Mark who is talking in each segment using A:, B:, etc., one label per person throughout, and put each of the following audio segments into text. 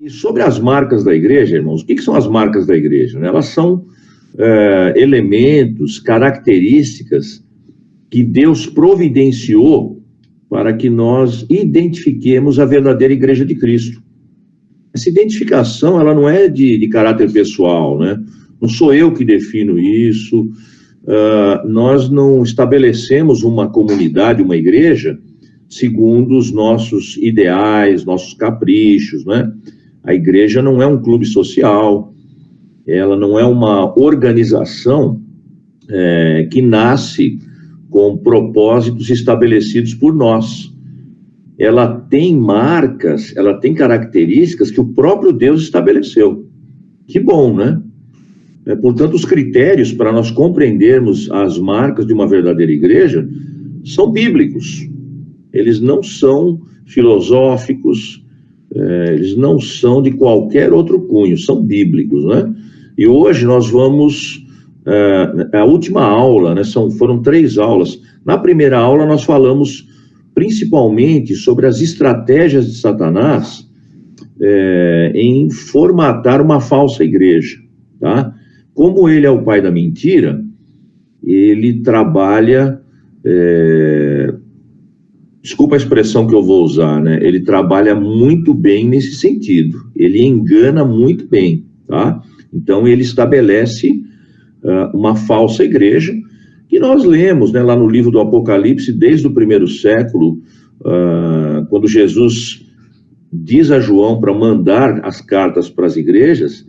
A: E sobre as marcas da igreja, irmãos, o que são as marcas da igreja? Elas são elementos, características que Deus providenciou para que nós identifiquemos a verdadeira igreja de Cristo. Essa identificação, ela não é de caráter pessoal, né? Não sou eu que defino isso, nós não estabelecemos uma comunidade, uma igreja, segundo os nossos ideais, nossos caprichos, né? A igreja não é um clube social, ela não é uma organização que nasce com propósitos estabelecidos por nós. Ela tem marcas, ela tem características que o próprio Deus estabeleceu. Que bom, né? Portanto, os critérios para nós compreendermos as marcas de uma verdadeira igreja são bíblicos. Eles não são filosóficos, eles não são de qualquer outro cunho, são bíblicos, né? E hoje nós vamos, a última aula, né, foram 3 aulas. Na primeira aula nós falamos principalmente sobre as estratégias de Satanás em formatar uma falsa igreja, tá? Como ele é o pai da mentira, ele trabalha, desculpa a expressão que eu vou usar, né? Ele trabalha muito bem nesse sentido, ele engana muito bem, tá? Então ele estabelece uma falsa igreja, que nós lemos, né, lá no livro do Apocalipse, desde o primeiro século, quando Jesus diz a João para mandar as cartas para as igrejas,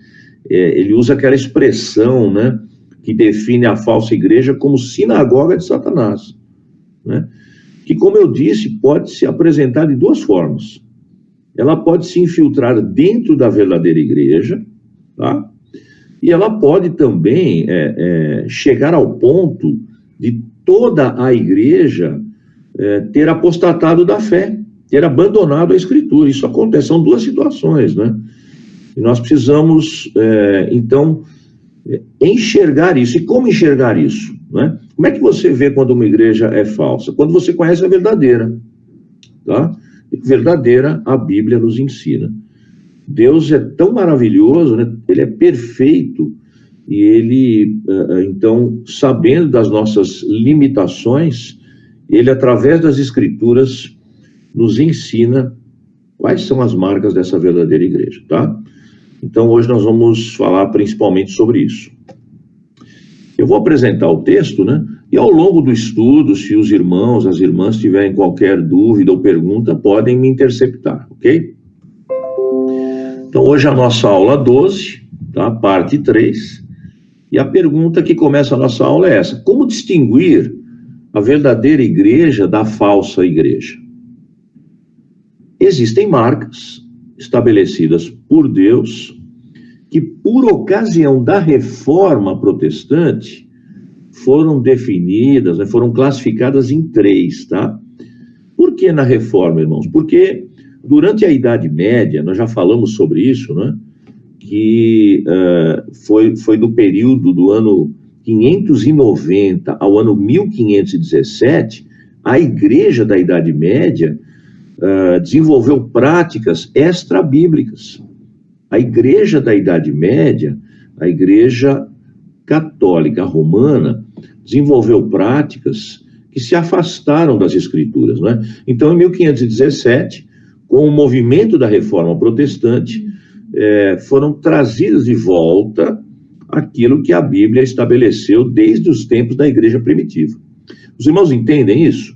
A: ele usa aquela expressão, né, que define a falsa igreja como sinagoga de Satanás, né, que, como eu disse, pode se apresentar de 2 formas. Ela pode se infiltrar dentro da verdadeira igreja, tá? E ela pode também chegar ao ponto de toda a igreja ter apostatado da fé, ter abandonado a Escritura. Isso acontece, são 2 situações, né? E nós precisamos, então, enxergar isso. E como enxergar isso, né? Como é que você vê quando uma igreja é falsa? Quando você conhece a verdadeira, tá? E verdadeira, a Bíblia nos ensina. Deus é tão maravilhoso, né? Ele é perfeito, e ele, então, sabendo das nossas limitações, ele, através das Escrituras, nos ensina quais são as marcas dessa verdadeira igreja, tá? Então, hoje nós vamos falar principalmente sobre isso. Eu vou apresentar o texto, né? E ao longo do estudo, se os irmãos, as irmãs tiverem qualquer dúvida ou pergunta, podem me interceptar, ok? Então, hoje a nossa aula 12, tá? Parte 3. E a pergunta que começa a nossa aula é essa: como distinguir a verdadeira igreja da falsa igreja? Existem marcas estabelecidas por Deus que, por ocasião da reforma protestante, foram definidas, né, foram classificadas em 3, tá? Por que na reforma, irmãos? Porque durante a Idade Média, nós já falamos sobre isso, né? Que foi do período do ano 590 ao ano 1517, a igreja da Idade Média desenvolveu práticas extra-bíblicas. A igreja da Idade Média, a igreja católica romana, desenvolveu práticas que se afastaram das Escrituras, né? Então, em 1517, com o movimento da Reforma Protestante, foram trazidas de volta aquilo que a Bíblia estabeleceu desde os tempos da igreja primitiva. Os irmãos entendem isso?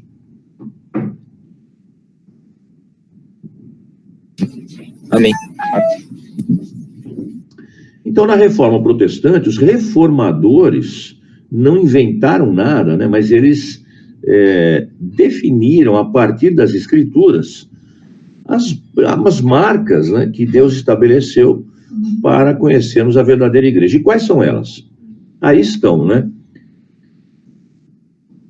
B: Amém.
A: Então, na Reforma Protestante, os reformadores não inventaram nada, né? Mas eles definiram, a partir das Escrituras, as marcas, né, que Deus estabeleceu para conhecermos a verdadeira igreja. E quais são elas? Aí estão, né?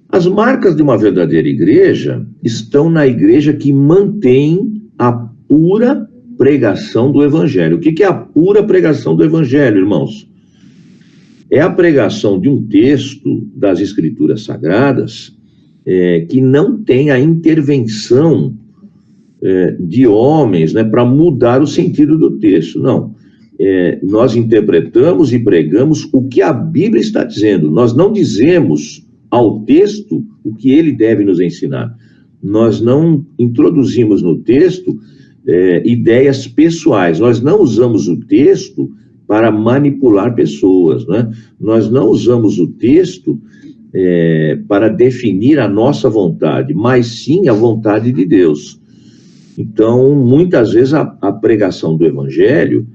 A: As marcas de uma verdadeira igreja estão na igreja que mantém a pura pregação do Evangelho. O que é a pura pregação do Evangelho, irmãos? É a pregação de um texto das Escrituras Sagradas que não tem a intervenção de homens, né, para mudar o sentido do texto. Não. Nós interpretamos e pregamos o que a Bíblia está dizendo. Nós não dizemos ao texto o que ele deve nos ensinar. Nós não introduzimos no texto ideias pessoais. Nós não usamos o texto para manipular pessoas, né? Nós não usamos o texto para definir a nossa vontade, mas sim a vontade de Deus. Então, muitas vezes a pregação do Evangelho,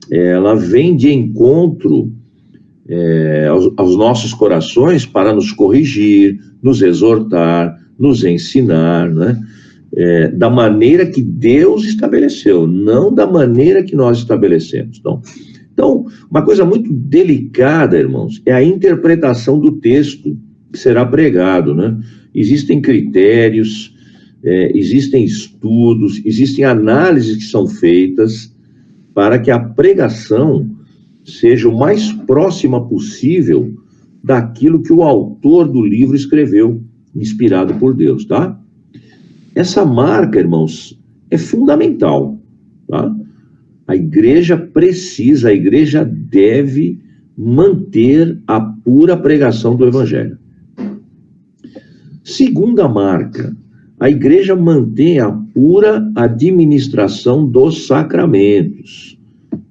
A: ela vem de encontro aos nossos corações para nos corrigir, nos exortar, nos ensinar, né? Da maneira que Deus estabeleceu, não da maneira que nós estabelecemos. Então, uma coisa muito delicada, irmãos, é a interpretação do texto que será pregado, né? Existem critérios, existem estudos, existem análises que são feitas para que a pregação seja o mais próxima possível daquilo que o autor do livro escreveu, inspirado por Deus, tá? Essa marca, irmãos, é fundamental, tá? A igreja deve manter a pura pregação do Evangelho. Segunda marca, a igreja mantém a pura administração dos sacramentos,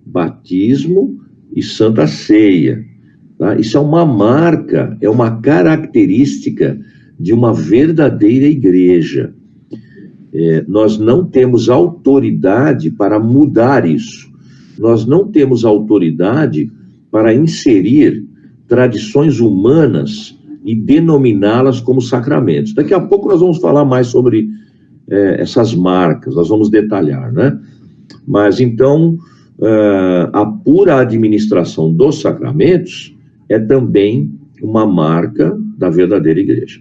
A: batismo e santa ceia. Tá? Isso é uma marca, é uma característica de uma verdadeira igreja. Nós não temos autoridade para mudar isso. Nós não temos autoridade para inserir tradições humanas e denominá-las como sacramentos. Daqui a pouco nós vamos falar mais sobre essas marcas, nós vamos detalhar, né? Mas então, a pura administração dos sacramentos é também uma marca da verdadeira igreja.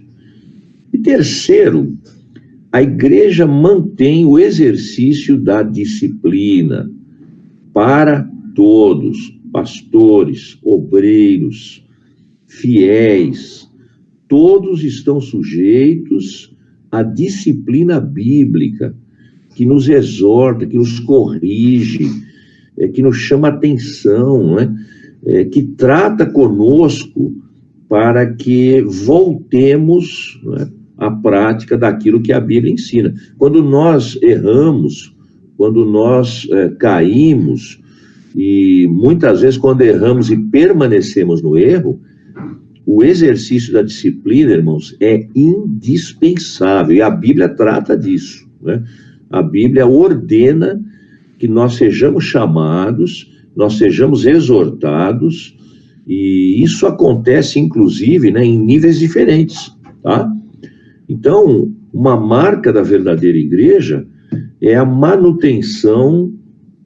A: E terceiro, a igreja mantém o exercício da disciplina para todos, pastores, obreiros, fiéis, todos estão sujeitos à disciplina bíblica, que nos exorta, que nos corrige, que nos chama atenção, né? Que trata conosco para que voltemos, né, à prática daquilo que a Bíblia ensina. Quando nós erramos, quando nós caímos, e muitas vezes quando erramos e permanecemos no erro, o exercício da disciplina, irmãos, é indispensável, e a Bíblia trata disso, né? A Bíblia ordena que nós sejamos chamados, nós sejamos exortados, e isso acontece, inclusive, né, em níveis diferentes, tá? Então, uma marca da verdadeira igreja é a manutenção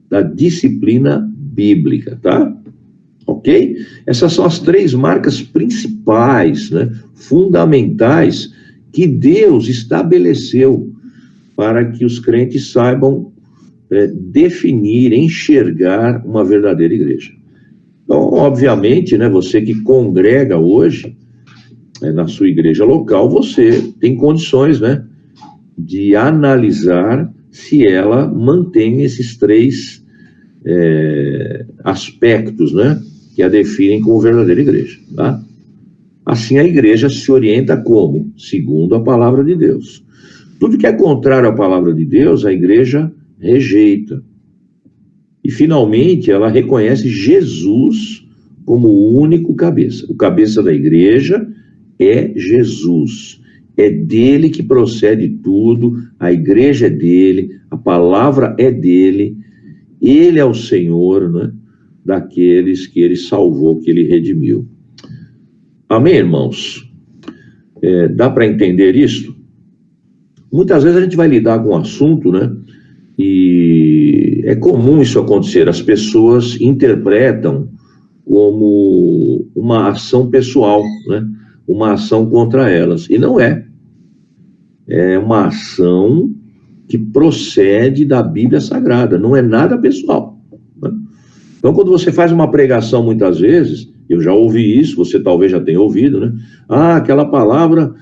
A: da disciplina bíblica, tá? Ok? Essas são as 3 marcas principais, né, fundamentais, que Deus estabeleceu para que os crentes saibam definir, enxergar uma verdadeira igreja. Então, obviamente, né, você que congrega hoje, na sua igreja local, você tem condições, né, de analisar se ela mantém esses 3 aspectos, né, que a definem como verdadeira igreja, tá? Assim, a igreja se orienta como? Segundo a palavra de Deus. Tudo que é contrário à palavra de Deus, a igreja rejeita. E, finalmente, ela reconhece Jesus como o único cabeça. O cabeça da igreja é Jesus. É dele que procede tudo, a igreja é dele, a palavra é dele, ele é o Senhor, né, daqueles que ele salvou, que ele redimiu. Amém, irmãos? Dá para entender isso? Muitas vezes a gente vai lidar com um assunto, né, e é comum isso acontecer, as pessoas interpretam como uma ação pessoal, né, uma ação contra elas, e não é. É uma ação que procede da Bíblia Sagrada, não é nada pessoal, né? Então, quando você faz uma pregação, muitas vezes, eu já ouvi isso, você talvez já tenha ouvido, né? Ah, aquela palavra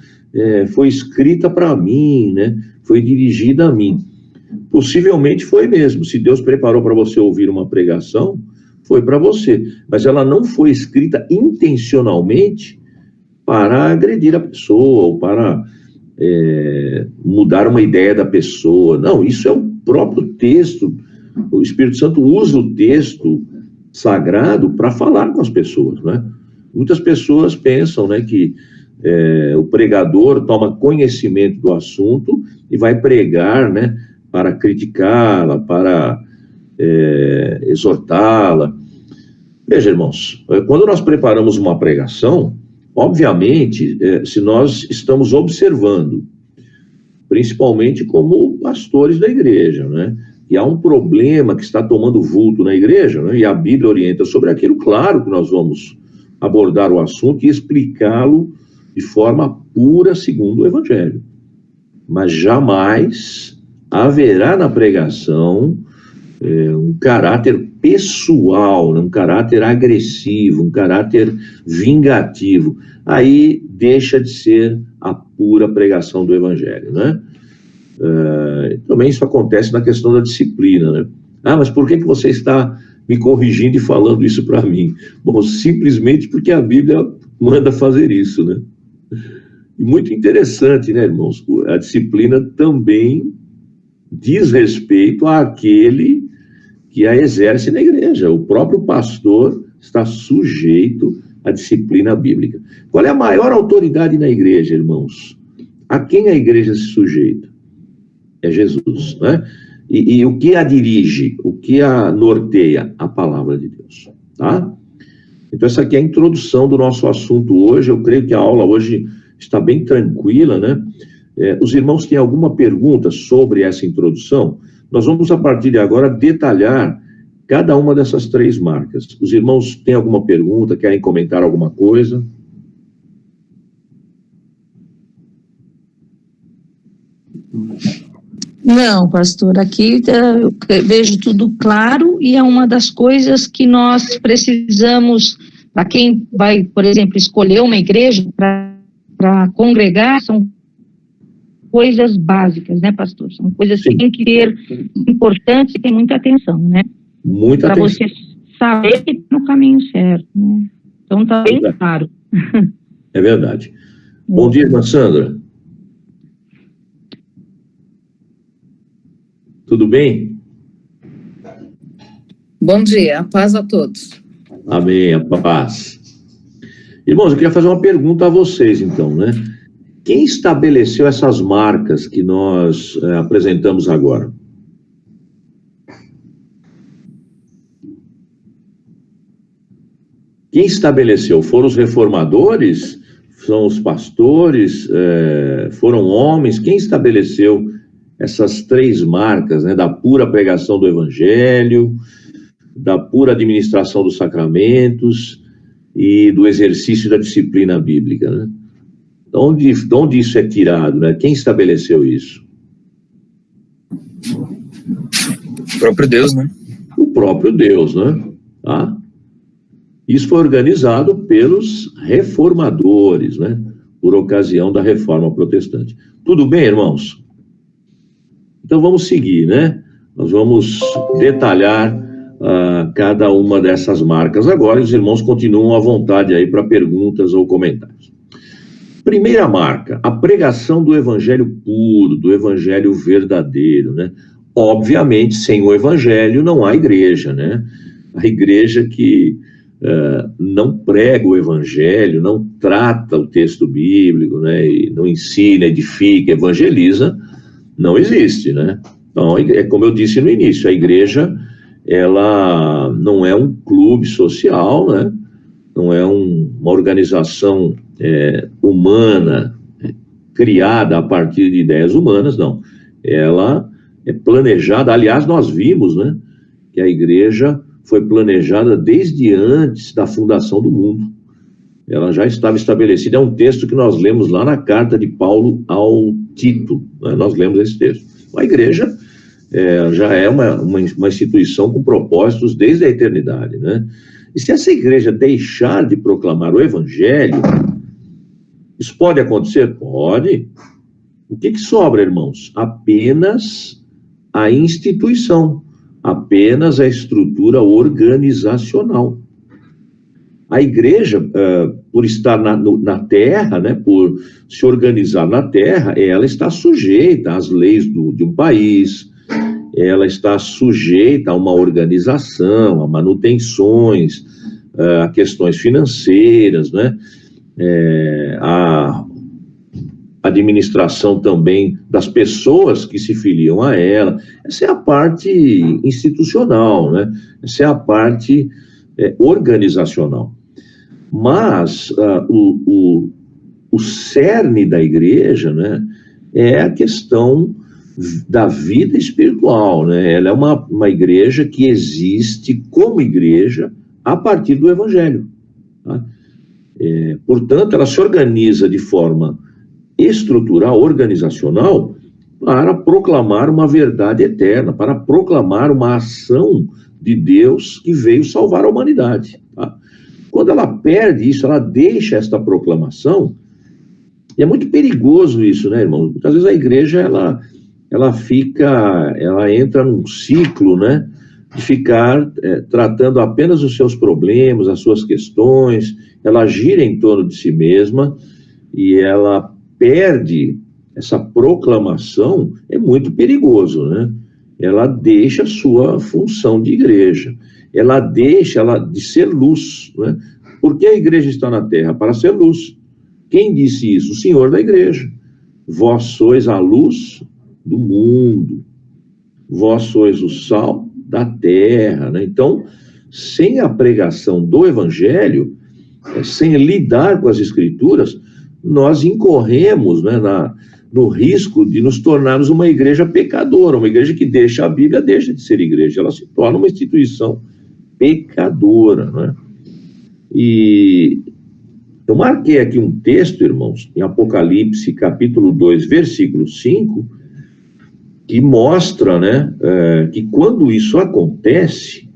A: foi escrita para mim, né? Foi dirigida a mim. Possivelmente foi mesmo. Se Deus preparou para você ouvir uma pregação, foi para você. Mas ela não foi escrita intencionalmente para agredir a pessoa ou para mudar uma ideia da pessoa. Não, isso é o próprio texto. O Espírito Santo usa o texto sagrado para falar com as pessoas, né? Muitas pessoas pensam, né, que o pregador toma conhecimento do assunto e vai pregar, né, para criticá-la, para exortá-la. Veja, irmãos, quando nós preparamos uma pregação, obviamente, se nós estamos observando, principalmente como pastores da igreja, né, e há um problema que está tomando vulto na igreja, né, e a Bíblia orienta sobre aquilo, claro que nós vamos abordar o assunto e explicá-lo de forma pura segundo o Evangelho. Mas jamais haverá na pregação um caráter pessoal, né, um caráter agressivo, um caráter vingativo. Aí deixa de ser a pura pregação do Evangelho, né? Também isso acontece na questão da disciplina, né? Ah, mas por que você está me corrigindo e falando isso para mim? Bom, simplesmente porque a Bíblia manda fazer isso, né? E muito interessante, né, irmãos? A disciplina também diz respeito àquele que a exerce na igreja. O próprio pastor está sujeito à disciplina bíblica. Qual é a maior autoridade na igreja, irmãos? A quem a igreja se sujeita? É Jesus, né? E o que a dirige, o que a norteia? A palavra de Deus, tá? Então essa aqui é a introdução do nosso assunto hoje. Eu creio que a aula hoje está bem tranquila, né? Os irmãos têm alguma pergunta sobre essa introdução? Nós vamos, a partir de agora, detalhar cada uma dessas 3 marcas. Os irmãos têm alguma pergunta, querem comentar alguma coisa?
B: Não, pastor, aqui eu vejo tudo claro e é uma das coisas que nós precisamos, para quem vai, por exemplo, escolher uma igreja para congregar, são coisas básicas, né, pastor? São coisas que tem que ter importantes e tem muita atenção, né?
A: Muita atenção.
B: Para você saber que está no caminho certo, né? Então está bem claro.
A: É verdade. Bom dia, irmã Sandra. Tudo bem?
C: Bom dia, a paz a todos.
A: Amém, a paz. Irmãos, eu queria fazer uma pergunta a vocês, então, né? Quem estabeleceu essas marcas que nós apresentamos agora? Quem estabeleceu? Foram os reformadores? São os pastores? Foram homens? Quem estabeleceu essas 3 marcas, né? Da pura pregação do Evangelho, da pura administração dos sacramentos e do exercício da disciplina bíblica, né? De onde isso é tirado, né? Quem estabeleceu isso?
D: O próprio Deus, né?
A: O próprio Deus, né? Tá? Isso foi organizado pelos reformadores, né? Por ocasião da Reforma Protestante. Tudo bem, irmãos? Então vamos seguir, né? Nós vamos detalhar cada uma dessas marcas agora e os irmãos continuam à vontade aí para perguntas ou comentários. Primeira marca, a pregação do evangelho puro, do evangelho verdadeiro, né? Obviamente, sem o evangelho não há igreja, né? A igreja que não prega o evangelho, não trata o texto bíblico, né? E não ensina, edifica, evangeliza, não existe, né? Então, é como eu disse no início, a igreja, ela não é um clube social, né? Não é uma organização humana, criada a partir de ideias humanas, não. Ela é planejada, aliás, nós vimos, né, que a igreja foi planejada desde antes da fundação do mundo. Ela já estava estabelecida, é um texto que nós lemos lá na carta de Paulo ao Tito, né? Nós lemos esse texto. A igreja já é uma instituição com propósitos desde a eternidade, né? E se essa igreja deixar de proclamar o evangelho, isso pode acontecer? Pode. O que sobra, irmãos? Apenas a instituição, apenas a estrutura organizacional. A igreja, por estar na terra, né, por se organizar na terra, ela está sujeita às leis de um país, ela está sujeita a uma organização, a manutenções, a questões financeiras, né, a administração também das pessoas que se filiam a ela. Essa é a parte institucional, né? Essa é a parte organizacional. Mas o cerne da igreja, né, é a questão da vida espiritual, né? Ela é uma igreja que existe como igreja a partir do Evangelho. Tá? Portanto, ela se organiza de forma estrutural, organizacional, para proclamar uma verdade eterna, para proclamar uma ação de Deus que veio salvar a humanidade. Tá? Quando ela perde isso, ela deixa esta proclamação, e é muito perigoso isso, né, irmão? Porque às vezes a igreja, ela entra num ciclo, né, de ficar tratando apenas os seus problemas, as suas questões, ela gira em torno de si mesma, e ela perde essa proclamação, é muito perigoso, né? Ela deixa a sua função de igreja, ela deixa de ser luz, né? Por que a igreja está na terra? Para ser luz. Quem disse isso? O Senhor da igreja. Vós sois a luz do mundo, vós sois o sal da terra, né? Então, sem a pregação do evangelho, sem lidar com as escrituras, nós incorremos, né, no risco de nos tornarmos uma igreja pecadora, uma igreja que deixa a Bíblia, deixa de ser igreja, ela se torna uma instituição pecadora, né? E eu marquei aqui um texto, irmãos, em Apocalipse, capítulo 2, versículo 5, que mostra, né, que quando isso acontece,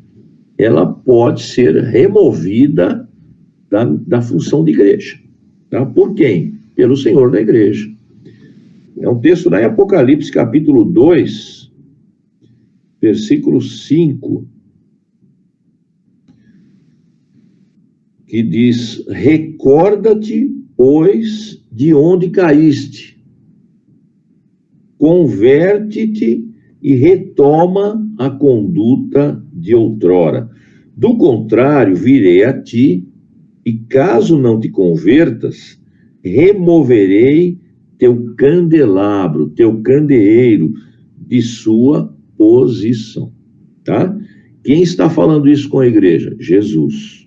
A: ela pode ser removida da função de igreja. Tá? Por quem? Pelo Senhor da igreja. É um texto lá em Apocalipse, capítulo 2, versículo 5, que diz: recorda-te, pois, de onde caíste, converte-te e retoma a conduta de outrora. Do contrário, virei a ti, e caso não te convertas, removerei teu candelabro, teu candeeiro de sua posição. Tá? Quem está falando isso com a igreja? Jesus.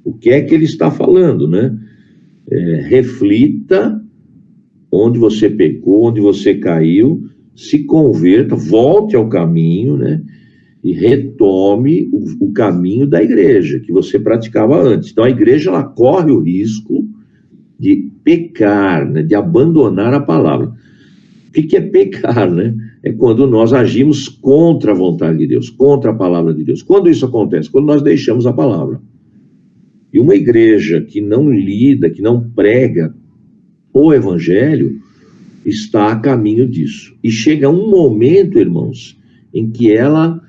A: O que é que ele está falando, né? Reflita onde você pecou, onde você caiu, se converta, volte ao caminho, né? E retome o caminho da igreja, que você praticava antes. Então, a igreja, ela corre o risco de pecar, né, de abandonar a palavra. O que é pecar, né? É quando nós agimos contra a vontade de Deus, contra a palavra de Deus. Quando isso acontece? Quando nós deixamos a palavra. E uma igreja que não lida, que não prega o evangelho, está a caminho disso. E chega um momento, irmãos, em que ela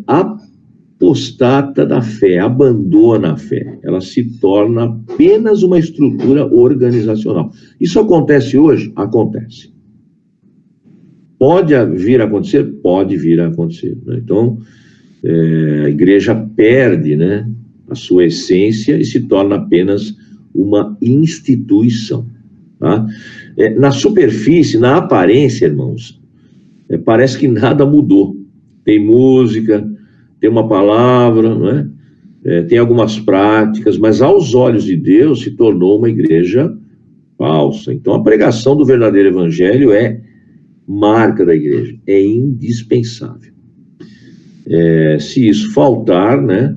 A: apostata da fé, abandona a fé, ela se torna apenas uma estrutura organizacional. Isso acontece hoje? Acontece. Pode vir a acontecer? Pode vir a acontecer, né? Então, a igreja perde, né, a sua essência e se torna apenas uma instituição. Tá? Na superfície, na aparência, irmãos, parece que nada mudou. Tem música, tem uma palavra, né? Tem algumas práticas, mas aos olhos de Deus se tornou uma igreja falsa. Então, a pregação do verdadeiro evangelho é marca da igreja, é indispensável. Se isso faltar, né,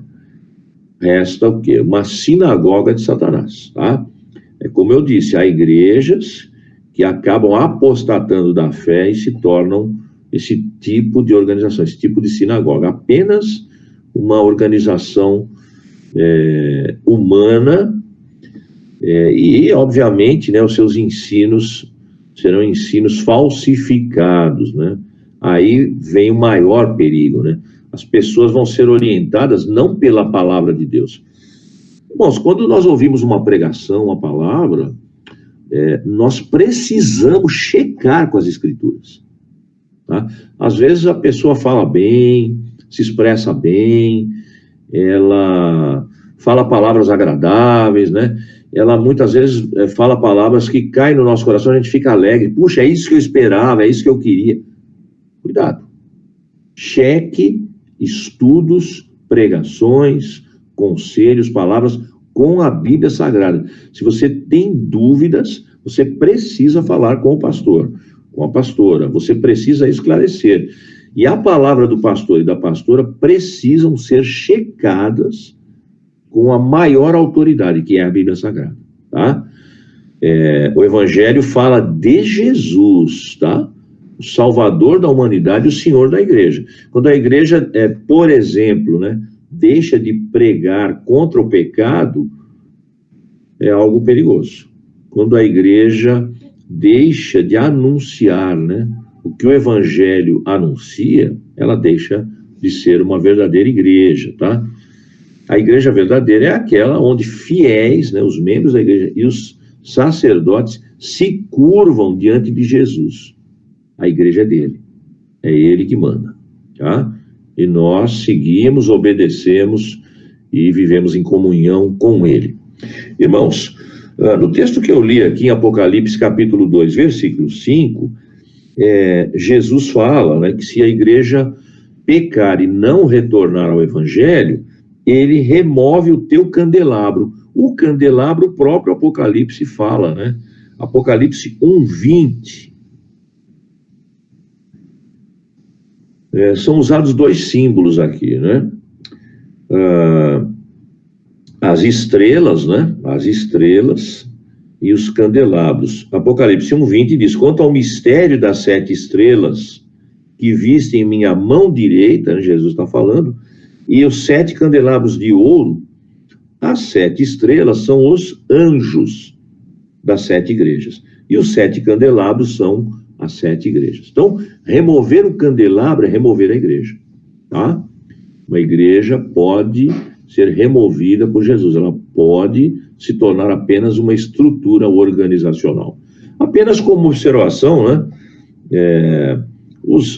A: resta o quê? Uma sinagoga de Satanás, tá? É como eu disse, há igrejas que acabam apostatando da fé e se tornam esse tipo de organização, esse tipo de sinagoga, apenas uma organização humana, e, obviamente, né, os seus ensinos serão ensinos falsificados, né? aí vem o maior perigo, né? As pessoas vão ser orientadas não pela palavra de Deus. Bom, quando nós ouvimos uma pregação, uma palavra, nós precisamos checar com as Escrituras. Tá? Às vezes a pessoa fala bem, se expressa bem, ela fala palavras agradáveis, né? Ela muitas vezes fala palavras que caem no nosso coração, a gente fica alegre. Puxa, é isso que eu esperava, é isso que eu queria. Cuidado. Cheque estudos, pregações, conselhos, palavras com a Bíblia Sagrada. Se você tem dúvidas, você precisa falar com o pastor, com a pastora. Você precisa esclarecer. E a palavra do pastor e da pastora precisam ser checadas com a maior autoridade, que é a Bíblia Sagrada, tá? O Evangelho fala de Jesus, tá? O Salvador da humanidade, o Senhor da igreja. Quando a igreja, por exemplo, né, deixa de pregar contra o pecado, é algo perigoso. Quando a igreja deixa de anunciar, né, o que o Evangelho anuncia, ela deixa de ser uma verdadeira igreja, tá? A igreja verdadeira é aquela onde fiéis, né, os membros da igreja e os sacerdotes se curvam diante de Jesus. A igreja é dele, é ele que manda, tá? E nós seguimos, obedecemos e vivemos em comunhão com ele. Irmãos, no texto que eu li aqui em Apocalipse capítulo 2, versículo 5, Jesus fala, né, que se a igreja pecar e não retornar ao Evangelho, ele remove o teu candelabro. O candelabro, o próprio Apocalipse fala, né? Apocalipse 1:20. São usados dois símbolos aqui, né? As estrelas, né? As estrelas e os candelabros. Apocalipse 1:20 diz: quanto ao mistério das 7 estrelas que viste em minha mão direita, Jesus está falando, e os 7 candelabros de ouro, as 7 estrelas são os anjos das 7 igrejas. E os 7 candelabros são as 7 igrejas. Então, remover o candelabro é remover a igreja, tá? Uma igreja pode ser removida por Jesus, ela pode se tornar apenas uma estrutura organizacional. Apenas como observação, né?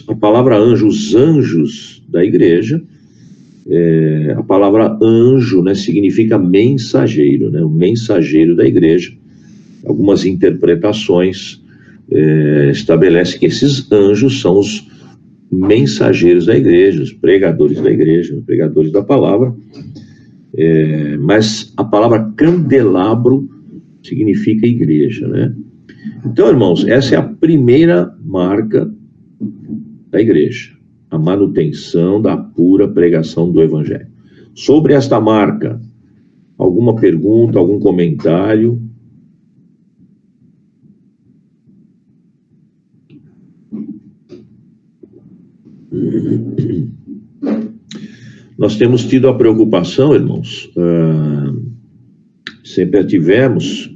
A: A palavra anjo, os anjos da igreja, a palavra anjo, né, significa mensageiro, né? O mensageiro da igreja. Algumas interpretações estabelecem que esses anjos são os mensageiros da igreja, os pregadores da igreja, os pregadores da palavra. Mas a palavra candelabro significa igreja, né? Então, irmãos, essa é a primeira marca da igreja, a manutenção da pura pregação do Evangelho. Sobre esta marca, alguma pergunta, algum comentário? Nós temos tido a preocupação, irmãos, sempre a tivemos,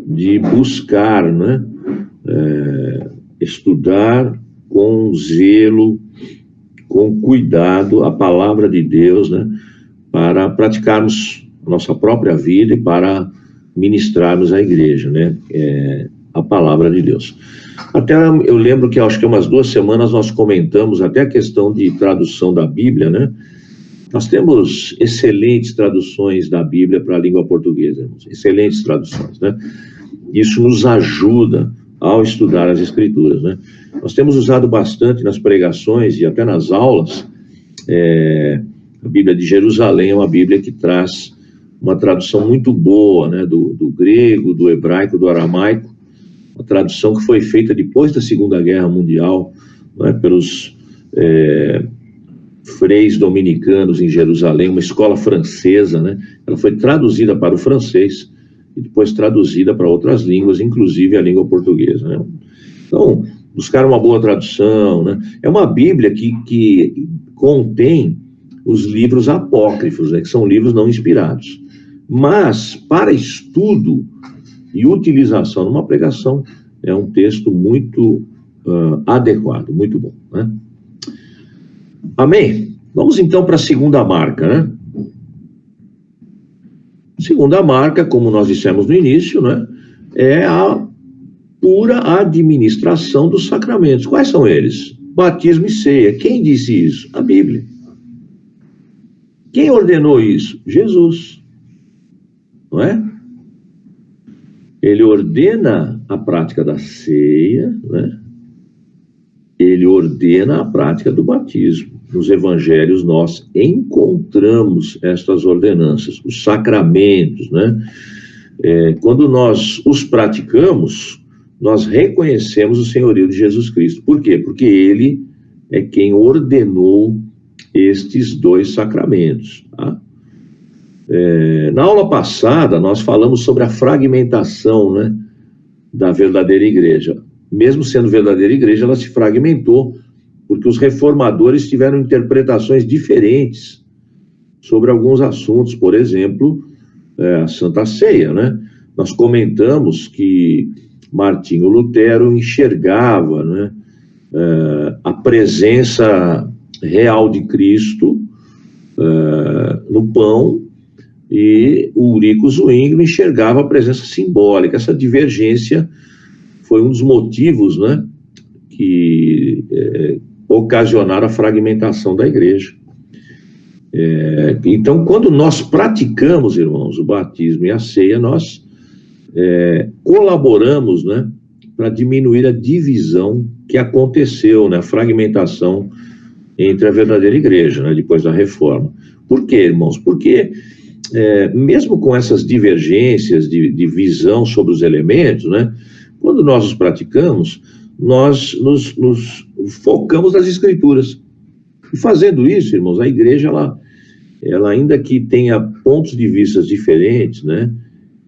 A: de buscar, né, estudar com zelo, com cuidado a palavra de Deus, né, para praticarmos a nossa própria vida e para ministrarmos à igreja, né, a palavra de Deus. Até eu lembro que acho que umas 2 semanas nós comentamos até a questão de tradução da Bíblia, né? Nós temos excelentes traduções da Bíblia para a língua portuguesa, irmãos, excelentes traduções, né? Isso nos ajuda ao estudar as Escrituras, né? Nós temos usado bastante nas pregações e até nas aulas, a Bíblia de Jerusalém é uma Bíblia que traz uma tradução muito boa, né? Do grego, do hebraico, do aramaico, uma tradução que foi feita depois da Segunda Guerra Mundial, né? Pelos freis dominicanos em Jerusalém, uma escola francesa, né? Ela foi traduzida para o francês e depois traduzida para outras línguas, inclusive a língua portuguesa, né? Então, buscar uma boa tradução, né? É uma Bíblia que contém os livros apócrifos, né? Que são livros não inspirados. Mas, para estudo e utilização numa pregação, é um texto muito adequado, muito bom, né? Amém? Vamos então para a segunda marca, né? Segunda marca, como nós dissemos no início, né? É a pura administração dos sacramentos. Quais são eles? Batismo e ceia. Quem disse isso? A Bíblia. Quem ordenou isso? Jesus. Não é? Ele ordena a prática da ceia, né? Ele ordena a prática do batismo. Nos evangelhos nós encontramos estas ordenanças, os sacramentos, né? Quando nós os praticamos, nós reconhecemos o senhorio de Jesus Cristo. Por quê? Porque ele é quem ordenou estes dois sacramentos, tá? Na aula passada, nós falamos sobre a fragmentação, né, da verdadeira igreja. Mesmo sendo verdadeira igreja, ela se fragmentou, porque os reformadores tiveram interpretações diferentes sobre alguns assuntos, por exemplo, a Santa Ceia, né? Nós comentamos que Martinho Lutero enxergava, né, a presença real de Cristo no pão, e o Ulrico Zwingli enxergava a presença simbólica. Essa divergência foi um dos motivos, né, que ocasionaram a fragmentação da igreja. Então, quando nós praticamos, irmãos, o batismo e a ceia, nós colaboramos, né, para diminuir a divisão que aconteceu, né, a fragmentação entre a verdadeira igreja, né, depois da reforma. Por quê, irmãos? Porque mesmo com essas divergências de visão sobre os elementos, né, quando nós os praticamos, nós nos focamos nas Escrituras. E fazendo isso, irmãos, a igreja, ela ainda que tenha pontos de vista diferentes, né,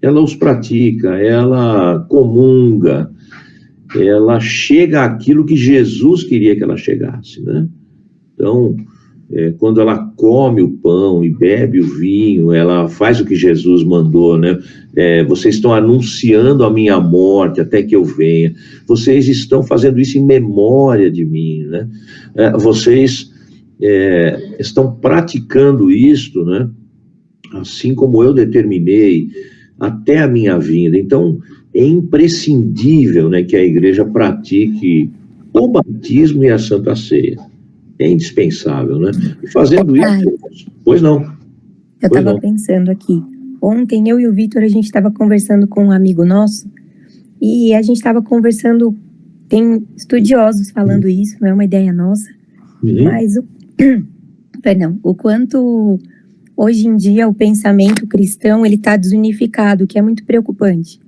A: ela os pratica, ela comunga, ela chega àquilo que Jesus queria que ela chegasse, né? Então, quando ela come o pão e bebe o vinho, ela faz o que Jesus mandou, né? Vocês estão anunciando a minha morte até que eu venha. Vocês estão fazendo isso em memória de mim, né? Vocês estão praticando isto, né? Assim como eu determinei até a minha vinda. Então, é imprescindível, né, que a igreja pratique o batismo e a Santa Ceia. É indispensável, né? E fazendo isso... Pois não.
E: Eu estava pensando aqui. Ontem, eu e o Vitor, a gente estava conversando com um amigo nosso, e a gente estava conversando, tem estudiosos falando isso, não é uma ideia nossa, mas o quanto hoje em dia o pensamento cristão, ele está desunificado, que é muito preocupante,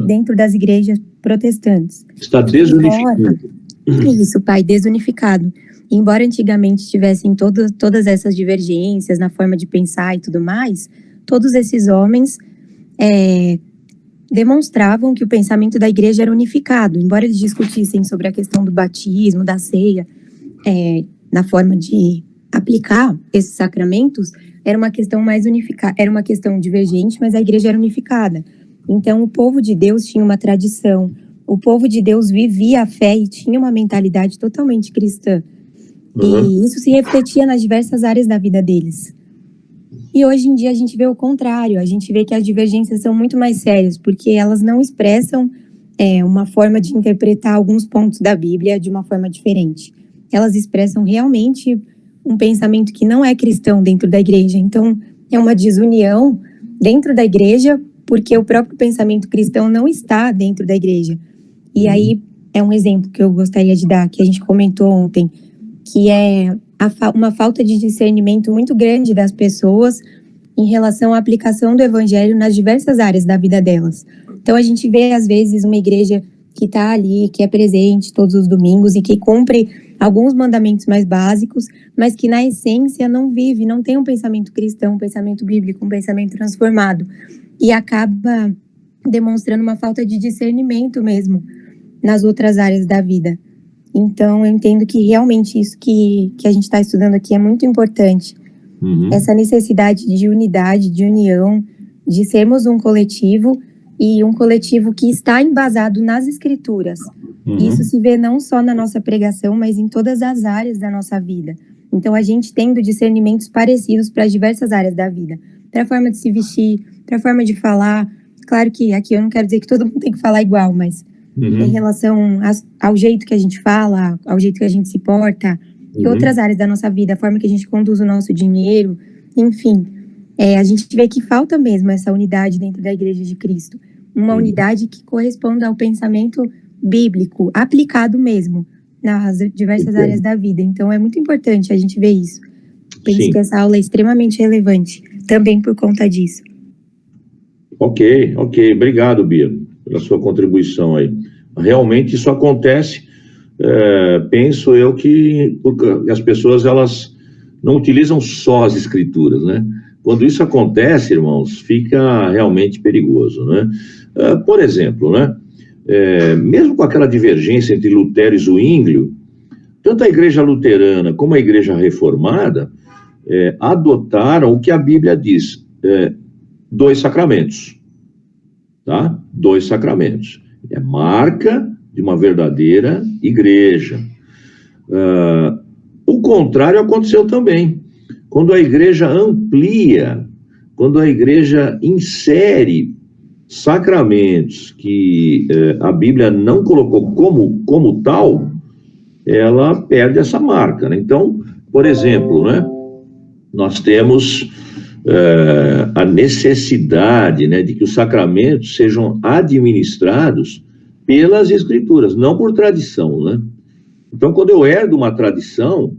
E: dentro das igrejas protestantes.
A: Está desunificado.
E: Isso, pai, desunificado. Embora antigamente tivessem todas essas divergências na forma de pensar e tudo mais, todos esses homens demonstravam que o pensamento da igreja era unificado. Embora eles discutissem sobre a questão do batismo, da ceia, na forma de aplicar esses sacramentos, era uma questão mais unificada, era uma questão divergente, mas a igreja era unificada. Então, o povo de Deus tinha uma tradição, o povo de Deus vivia a fé e tinha uma mentalidade totalmente cristã. E isso se refletia nas diversas áreas da vida deles. E hoje em dia a gente vê o contrário, a gente vê que as divergências são muito mais sérias, porque elas não expressam uma forma de interpretar alguns pontos da Bíblia de uma forma diferente. Elas expressam realmente um pensamento que não é cristão dentro da igreja. Então, é uma desunião dentro da igreja, porque o próprio pensamento cristão não está dentro da igreja. E aí, é um exemplo que eu gostaria de dar, que a gente comentou ontem, que é uma falta de discernimento muito grande das pessoas em relação à aplicação do evangelho nas diversas áreas da vida delas. Então, a gente vê, às vezes, uma igreja que está ali, que é presente todos os domingos e que cumpre alguns mandamentos mais básicos, mas que, na essência, não vive, não tem um pensamento cristão, um pensamento bíblico, um pensamento transformado. E acaba demonstrando uma falta de discernimento mesmo nas outras áreas da vida. Então, eu entendo que realmente isso que a gente está estudando aqui é muito importante. Essa necessidade de unidade, de união, de sermos um coletivo, e um coletivo que está embasado nas Escrituras. Isso se vê não só na nossa pregação, mas em todas as áreas da nossa vida. Então, a gente tendo discernimentos parecidos para as diversas áreas da vida, para a forma de se vestir, para a forma de falar. Claro que aqui eu não quero dizer que todo mundo tem que falar igual, mas em relação ao jeito que a gente fala, ao jeito que a gente se porta, e outras áreas da nossa vida, a forma que a gente conduz o nosso dinheiro, enfim, a gente vê que falta mesmo essa unidade dentro da Igreja de Cristo. Uma unidade que corresponda ao pensamento bíblico, aplicado mesmo nas diversas áreas da vida. Então, é muito importante a gente ver isso. Penso que essa aula é extremamente relevante, também por conta disso.
A: Ok. Obrigado, Bia, pela sua contribuição aí. Realmente isso acontece, penso eu que as pessoas, elas não utilizam só as escrituras, né? Quando isso acontece, irmãos, fica realmente perigoso, né? Por exemplo, né? Mesmo com aquela divergência entre Lutero e Zwinglio, tanto a igreja luterana como a igreja reformada adotaram o que a Bíblia diz, 2 sacramentos, tá? 2 sacramentos. É marca de uma verdadeira igreja. O contrário aconteceu também. Quando a igreja amplia, quando a igreja insere sacramentos que a Bíblia não colocou como tal, ela perde essa marca, né? Então, por exemplo, né, nós temos a necessidade, né, de que os sacramentos sejam administrados pelas escrituras, não por tradição, né? Então, quando eu herdo uma tradição,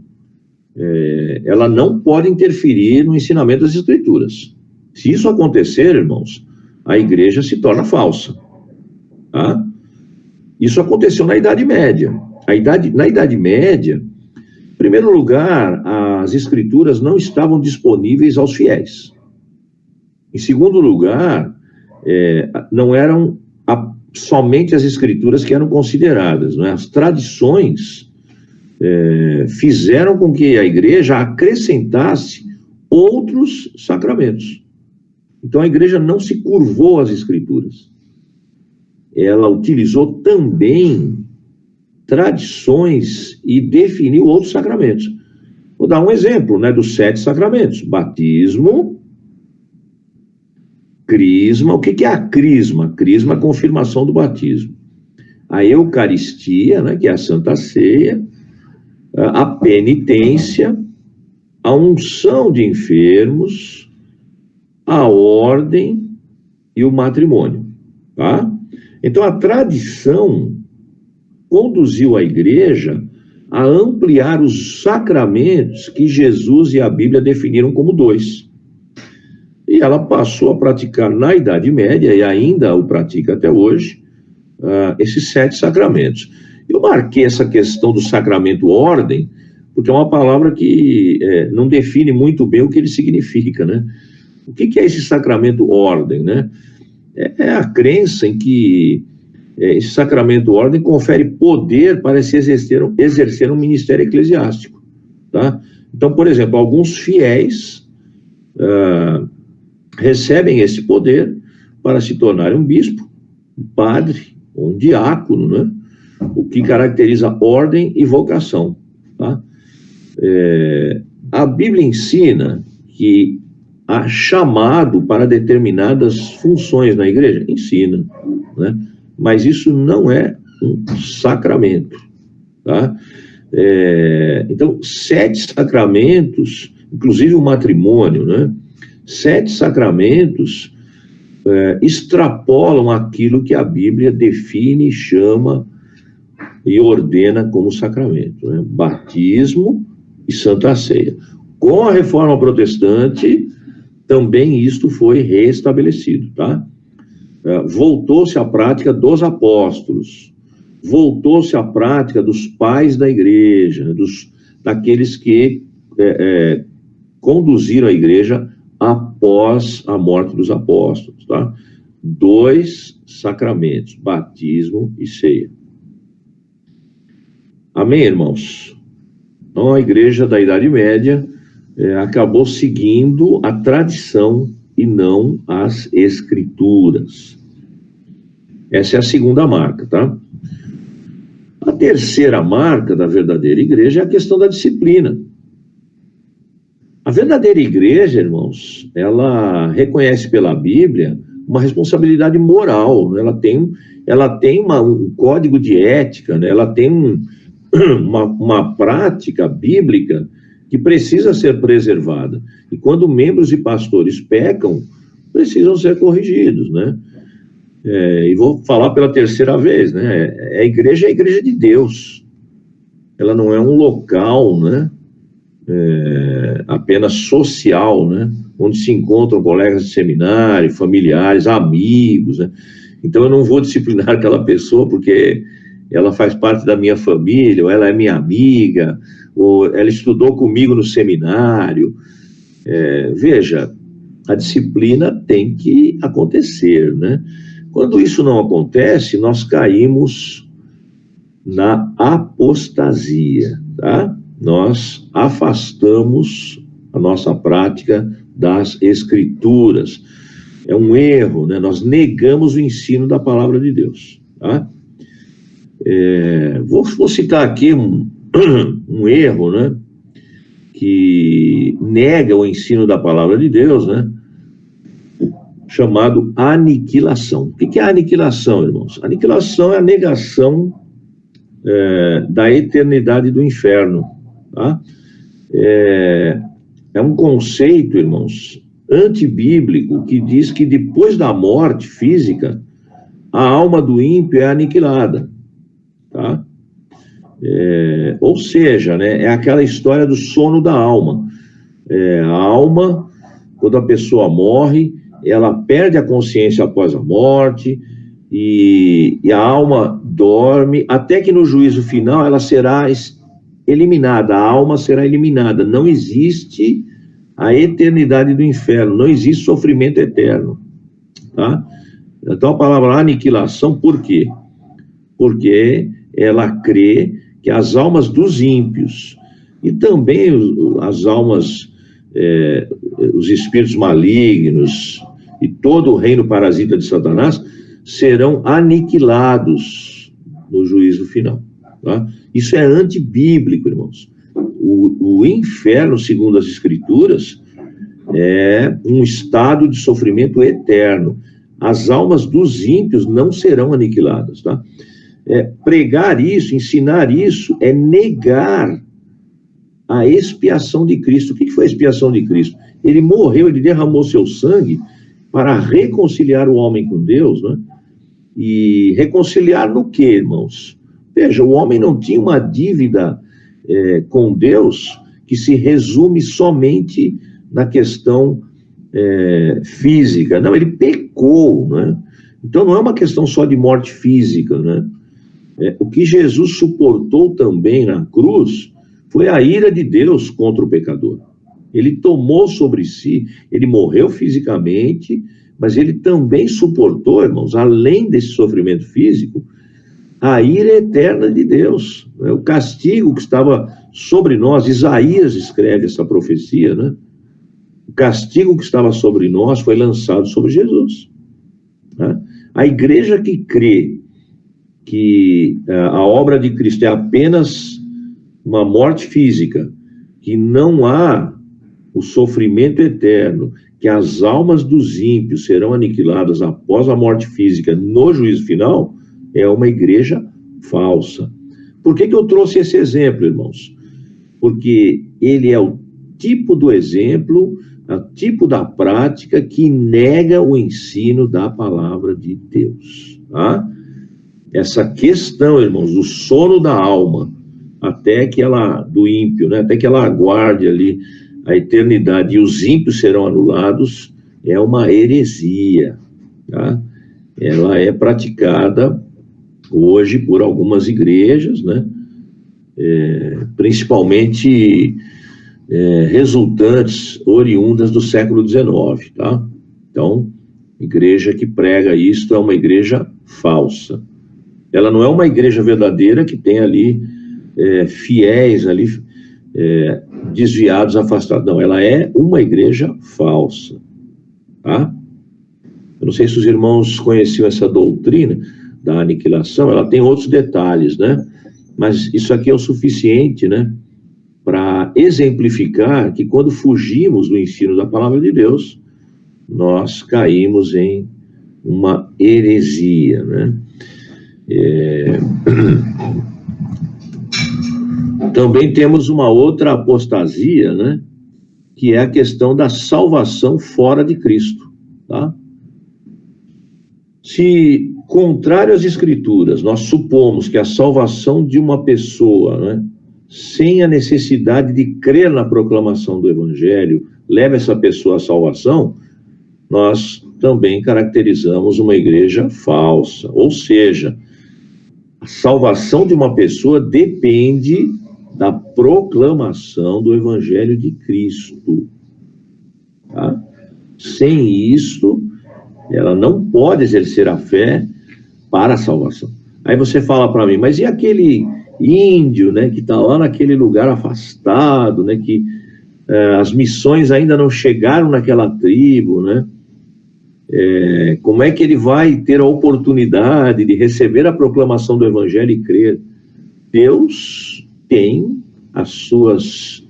A: ela não pode interferir no ensinamento das escrituras. Se isso acontecer, irmãos, a igreja se torna falsa, tá? Isso aconteceu na Idade Média. Na Idade Média, em primeiro lugar, as escrituras não estavam disponíveis aos fiéis. Em segundo lugar, não eram somente as escrituras que eram consideradas, não é? As tradições fizeram com que a igreja acrescentasse outros sacramentos. Então a igreja não se curvou às escrituras. Ela utilizou também tradições e definiu outros sacramentos. Vou dar um exemplo, né, dos 7 sacramentos: batismo, crisma. O que é a crisma? Crisma é a confirmação do batismo. A Eucaristia, né, que é a Santa Ceia, a penitência, a unção de enfermos, a ordem e o matrimônio, tá? Então a tradição conduziu a igreja a ampliar os sacramentos que Jesus e a Bíblia definiram como 2. E ela passou a praticar na Idade Média, e ainda o pratica até hoje, esses 7 sacramentos. Eu marquei essa questão do sacramento ordem, porque é uma palavra que não define muito bem o que ele significa, né? O que é esse sacramento ordem, né? É a crença em que esse sacramento ordem confere poder para se exercer um ministério eclesiástico, tá? Então, por exemplo, alguns fiéis recebem esse poder para se tornarem um bispo, um padre, ou um diácono, né? O que caracteriza ordem e vocação, tá? A Bíblia ensina que há chamado para determinadas funções na igreja, ensina, né? Mas isso não é um sacramento, tá? Então, 7 sacramentos, inclusive o matrimônio, né? 7 sacramentos extrapolam aquilo que a Bíblia define, chama e ordena como sacramento, né? Batismo e Santa Ceia. Com a Reforma Protestante, também isto foi restabelecido, tá? Voltou-se à prática dos apóstolos, voltou-se à prática dos pais da igreja, daqueles que conduziram a igreja após a morte dos apóstolos, tá? 2 sacramentos, batismo e ceia. Amém, irmãos? Então, a igreja da Idade Média acabou seguindo a tradição e não as escrituras. Essa é a segunda marca, tá? A terceira marca da verdadeira igreja é a questão da disciplina. A verdadeira igreja, irmãos, ela reconhece pela Bíblia uma responsabilidade moral, ela tem um código de ética, né? Ela tem uma prática bíblica que precisa ser preservada. E quando membros e pastores pecam, precisam ser corrigidos, né? E vou falar pela terceira vez, né? A igreja é a igreja de Deus. Ela não é um local, né? Apenas social, né? Onde se encontram colegas de seminário, familiares, amigos, né? Então eu não vou disciplinar aquela pessoa porque ela faz parte da minha família, ou ela é minha amiga, ou ela estudou comigo no seminário. Veja, a disciplina tem que acontecer, né? Quando isso não acontece, nós caímos na apostasia, tá? Nós afastamos a nossa prática das Escrituras. É um erro, né? Nós negamos o ensino da palavra de Deus, tá? Vou citar aqui um erro, né? Que nega o ensino da palavra de Deus, né? Chamado aniquilação. O que é aniquilação, irmãos? Aniquilação é a negação da eternidade do inferno, tá? É um conceito, irmãos, antibíblico, que diz que depois da morte física, a alma do ímpio é aniquilada, tá? Ou seja, né, é aquela história do sono da alma. A alma, quando a pessoa morre, ela perde a consciência após a morte, e a alma dorme, até que no juízo final ela será eliminada, a alma será eliminada. Não existe a eternidade do inferno, não existe sofrimento eterno, tá? Então a palavra aniquilação, por quê? Porque ela crê que as almas dos ímpios e também as almas, os espíritos malignos e todo o reino parasita de Satanás serão aniquilados no juízo final, tá? Isso é antibíblico, irmãos. O inferno, segundo as Escrituras, é um estado de sofrimento eterno. As almas dos ímpios não serão aniquiladas, tá? Pregar isso, ensinar isso, é negar a expiação de Cristo. O que foi a expiação de Cristo? Ele morreu, ele derramou seu sangue para reconciliar o homem com Deus, né? E reconciliar no quê, irmãos? Veja, o homem não tinha uma dívida com Deus que se resume somente na questão física. Não, ele pecou, né? Então não é uma questão só de morte física, né? O que Jesus suportou também na cruz foi a ira de Deus contra o pecador. Ele tomou sobre si, ele morreu fisicamente, mas ele também suportou, irmãos, além desse sofrimento físico, a ira eterna de Deus, né? O castigo que estava sobre nós. Isaías escreve essa profecia, né? O castigo que estava sobre nós foi lançado sobre Jesus, né? A igreja que crê que a obra de Cristo é apenas uma morte física, que não há o sofrimento eterno, que as almas dos ímpios serão aniquiladas após a morte física no juízo final, é uma igreja falsa. Por que eu trouxe esse exemplo, irmãos? Porque ele é o tipo do exemplo, é o tipo da prática que nega o ensino da palavra de Deus, tá? Essa questão, irmãos, do sono da alma, até que ela, do ímpio, né, até que ela aguarde ali a eternidade e os ímpios serão anulados, é uma heresia, tá? Ela é praticada hoje por algumas igrejas, né? Principalmente resultantes oriundas do século XIX, tá? Então, igreja que prega isto é uma igreja falsa. Ela não é uma igreja verdadeira que tem ali fiéis ali, desviados, afastados. Não, ela é uma igreja falsa, tá? Eu não sei se os irmãos conheciam essa doutrina da aniquilação, ela tem outros detalhes, né? Mas isso aqui é o suficiente, né? para exemplificar que quando fugimos do ensino da palavra de Deus, nós caímos em uma heresia, né? Também temos uma outra apostasia, né? Que é a questão da salvação fora de Cristo, tá? Se, contrário às Escrituras, nós supomos que a salvação de uma pessoa, né, sem a necessidade de crer na proclamação do Evangelho, leva essa pessoa à salvação, nós também caracterizamos uma igreja falsa. Ou seja, a salvação de uma pessoa depende da proclamação do Evangelho de Cristo. Tá? Sem isso, ela não pode exercer a fé para a salvação. Aí você fala para mim, mas e aquele índio, né, que está lá naquele lugar afastado, né, que as missões ainda não chegaram naquela tribo, né? Como é que ele vai ter a oportunidade de receber a proclamação do Evangelho e crer? Deus tem as suas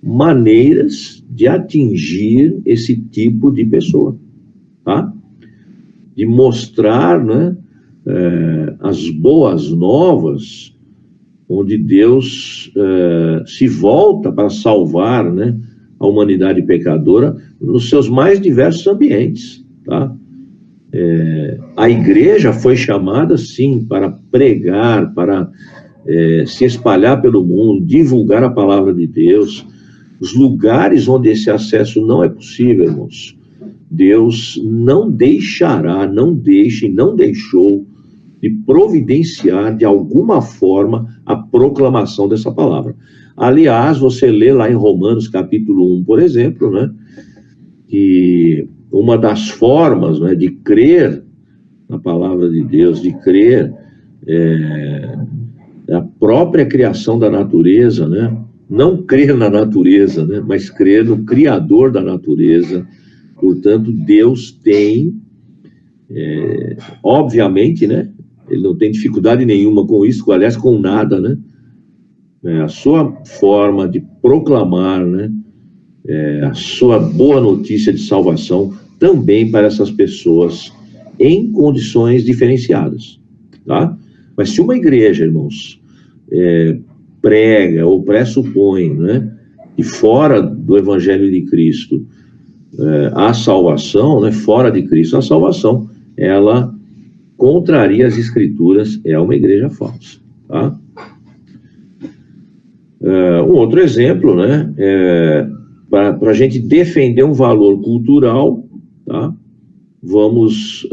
A: maneiras de atingir esse tipo de pessoa, tá? De mostrar, né, as boas novas, onde Deus se volta para salvar, né, a humanidade pecadora nos seus mais diversos ambientes, tá? A igreja foi chamada, sim, para pregar, para se espalhar pelo mundo, divulgar a palavra de Deus. Os lugares onde esse acesso não é possível, irmãos, Deus não deixará, não deixa e não deixou de providenciar de alguma forma a proclamação dessa palavra. Aliás, você lê lá em Romanos capítulo 1, por exemplo, né, que uma das formas, né, de crer na palavra de Deus, de crer a própria criação da natureza, né, não crer na natureza, né, mas crer no Criador da natureza. Portanto, Deus tem, obviamente, né, ele não tem dificuldade nenhuma com isso, aliás, com nada, né, a sua forma de proclamar, né, a sua boa notícia de salvação também para essas pessoas em condições diferenciadas, tá? Mas se uma igreja, irmãos, prega ou pressupõe, né, que fora do Evangelho de Cristo a salvação, né, fora de Cristo a salvação, ela contraria as Escrituras, é uma igreja falsa, tá? Um outro exemplo, né, para a gente defender um valor cultural, tá? Vamos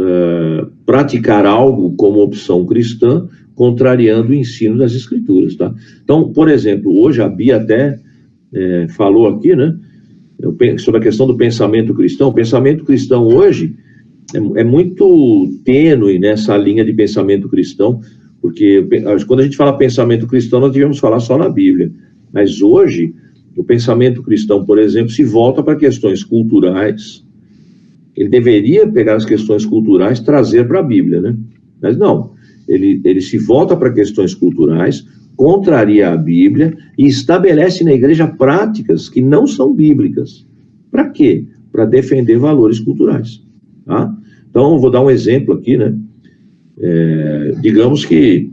A: praticar algo como opção cristã, contrariando o ensino das Escrituras, tá? Então, por exemplo, hoje a Bia até falou aqui, né, sobre a questão do pensamento cristão. O pensamento cristão hoje é muito tênue nessa linha de pensamento cristão, porque quando a gente fala pensamento cristão, nós devemos falar só na Bíblia. Mas hoje, o pensamento cristão, por exemplo, se volta para questões culturais. Ele deveria pegar as questões culturais e trazer para a Bíblia, né? Mas não, ele se volta para questões culturais, contraria a Bíblia e estabelece na igreja práticas que não são bíblicas. Para quê? Para defender valores culturais, tá? Então, eu vou dar um exemplo aqui, né? Digamos que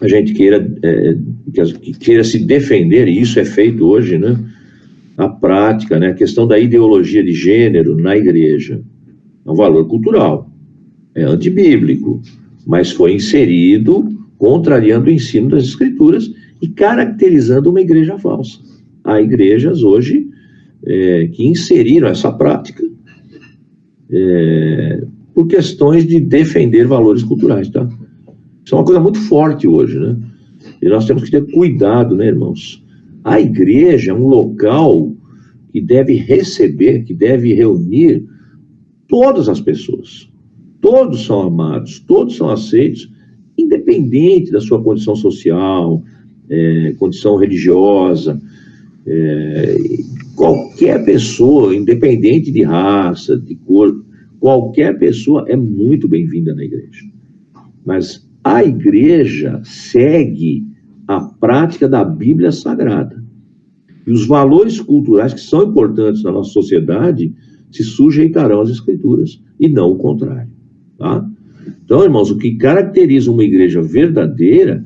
A: a gente queira se defender, e isso é feito hoje, né? A prática, né? A questão da ideologia de gênero na igreja. É um valor cultural, é antibíblico, mas foi inserido contrariando o ensino das Escrituras e caracterizando uma igreja falsa. Há igrejas hoje que inseriram essa prática por questões de defender valores culturais, tá? Isso é uma coisa muito forte hoje, né? E nós temos que ter cuidado, né, irmãos? A igreja é um local que deve receber, que deve reunir todas as pessoas. Todos são amados, todos são aceitos, independente da sua condição social, condição religiosa, qualquer pessoa, independente de raça, de cor, qualquer pessoa é muito bem-vinda na igreja. Mas a igreja segue a prática da Bíblia Sagrada. E os valores culturais que são importantes na nossa sociedade se sujeitarão às Escrituras, e não o contrário, tá? Então, irmãos, o que caracteriza uma igreja verdadeira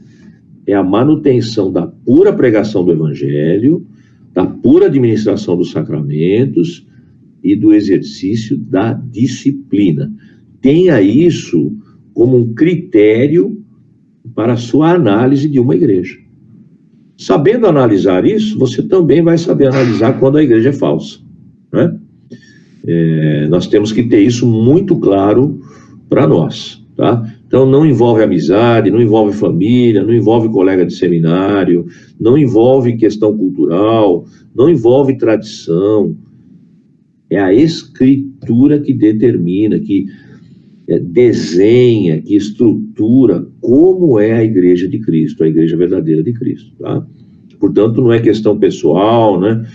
A: é a manutenção da pura pregação do Evangelho, da pura administração dos sacramentos e do exercício da disciplina. Tenha isso como um critério para a sua análise de uma igreja. Sabendo analisar isso, você também vai saber analisar quando a igreja é falsa, né? Nós temos que ter isso muito claro para nós, tá? Então, não envolve amizade, não envolve família, não envolve colega de seminário, não envolve questão cultural, não envolve tradição. É a Escritura que determina, que desenha, que estrutura como é a igreja de Cristo, a igreja verdadeira de Cristo, tá? Portanto, não é questão pessoal, né?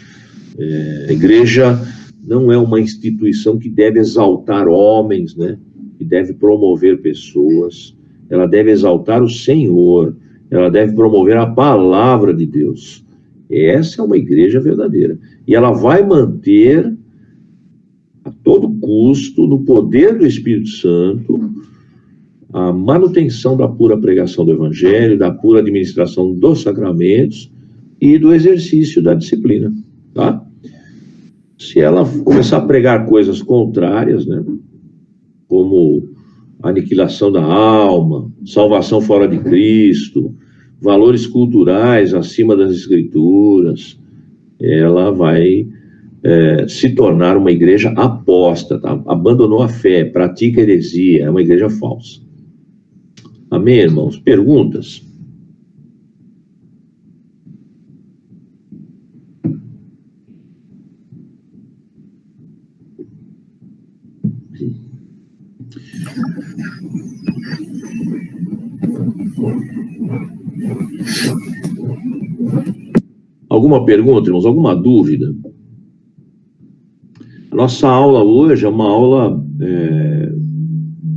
A: A igreja não é uma instituição que deve exaltar homens, né? Que deve promover pessoas. Ela deve exaltar o Senhor. Ela deve promover a palavra de Deus. Essa é uma igreja verdadeira. E ela vai manter a todo custo, no poder do Espírito Santo, a manutenção da pura pregação do Evangelho, da pura administração dos sacramentos e do exercício da disciplina, tá? Se ela começar a pregar coisas contrárias, né, como aniquilação da alma, salvação fora de Cristo, valores culturais acima das Escrituras, ela vai se tornar uma igreja apóstata, abandonou a fé, pratica heresia, é uma igreja falsa. Amém, irmãos? Perguntas? Alguma pergunta, irmãos? Alguma dúvida? A nossa aula hoje é uma aula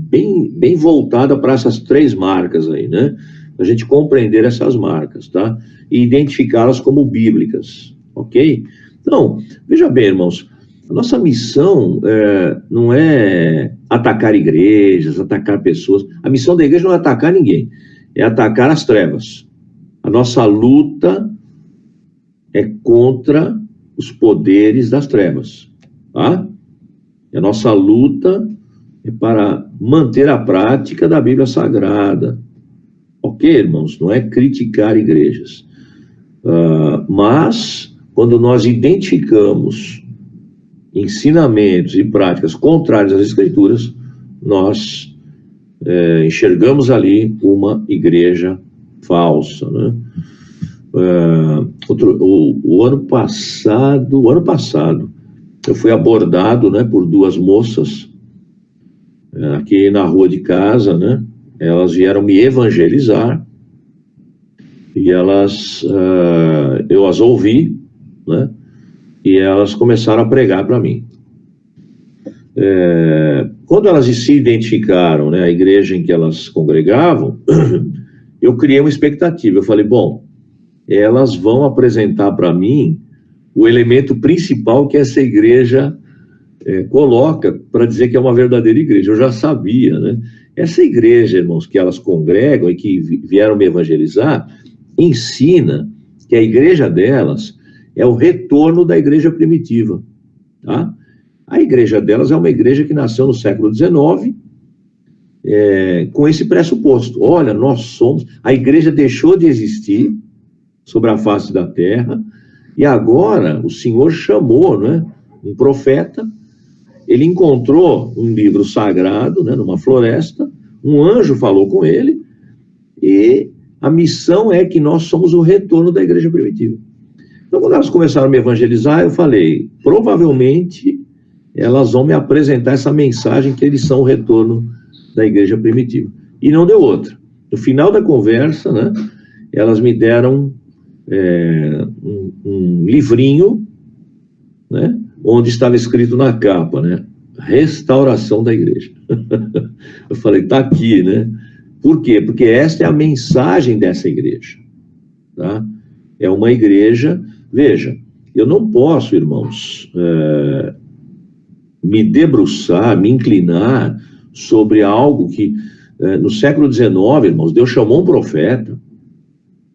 A: bem voltada para essas 3 marcas aí, né? A gente compreender essas marcas, tá? E identificá-las como bíblicas, ok? Então, veja bem, irmãos, a nossa missão não é atacar igrejas, atacar pessoas. A missão da igreja não é atacar ninguém, é atacar as trevas. A nossa luta é contra os poderes das trevas, tá? E a nossa luta é para manter a prática da Bíblia Sagrada. Ok, irmãos? Não é criticar igrejas. Mas, quando nós identificamos ensinamentos e práticas contrárias às Escrituras, nós enxergamos ali uma igreja falsa, né? O ano passado, eu fui abordado, né, por 2 moças, aqui na rua de casa, né? Elas vieram me evangelizar, e eu as ouvi, né? E elas começaram a pregar para mim. Quando elas se identificaram, né, a igreja em que elas congregavam, eu criei uma expectativa. Eu falei, bom, elas vão apresentar para mim o elemento principal que essa igreja coloca para dizer que é uma verdadeira igreja. Eu já sabia, né? Essa igreja, irmãos, que elas congregam e que vieram me evangelizar, ensina que a igreja delas é o retorno da igreja primitiva, tá? A igreja delas é uma igreja que nasceu no século XIX, com esse pressuposto. Olha, a igreja deixou de existir sobre a face da terra, e agora o Senhor chamou, né, um profeta, ele encontrou um livro sagrado, né, numa floresta, um anjo falou com ele, e a missão é que nós somos o retorno da igreja primitiva. Então, quando elas começaram a me evangelizar, eu falei, provavelmente elas vão me apresentar essa mensagem que eles são o retorno da igreja primitiva. E não deu outra. No final da conversa, né, elas me deram um livrinho, né, onde estava escrito na capa, né, restauração da igreja. Eu falei, tá aqui, né? Por quê? Porque esta é a mensagem dessa igreja, tá? É uma igreja, veja, Eu não posso, irmãos, me debruçar, me inclinar sobre algo que, no século XIX, irmãos, Deus chamou um profeta,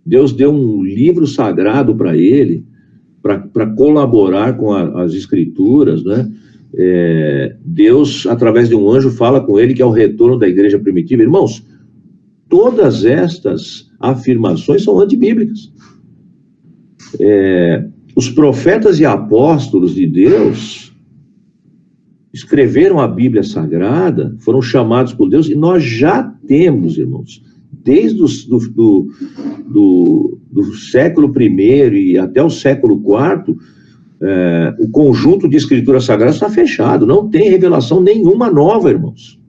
A: Deus deu um livro sagrado para ele, para colaborar com as escrituras, né? Deus, através de um anjo, fala com ele que é o retorno da igreja primitiva. Irmãos, todas estas afirmações são antibíblicas. Os profetas e apóstolos de Deus escreveram a Bíblia Sagrada, foram chamados por Deus, e nós já temos, irmãos, desde do século I e até o século IV, o conjunto de escrituras sagradas está fechado, não tem revelação nenhuma nova, irmãos.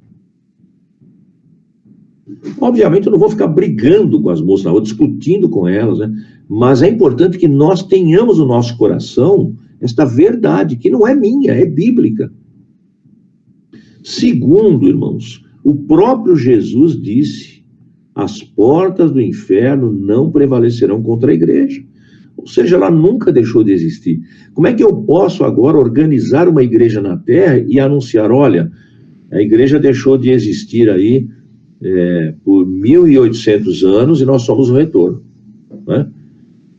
A: Obviamente eu não vou ficar brigando com as moças, não, vou discutindo com elas, né? Mas é importante que nós tenhamos no nosso coração esta verdade, que não é minha, é bíblica. Segundo, irmãos, o próprio Jesus disse: as portas do inferno não prevalecerão contra a igreja. Ou seja, ela nunca deixou de existir. Como é que eu posso agora organizar uma igreja na terra e anunciar, olha, a igreja deixou de existir aí por 1.800 anos e nós somos o retorno, né?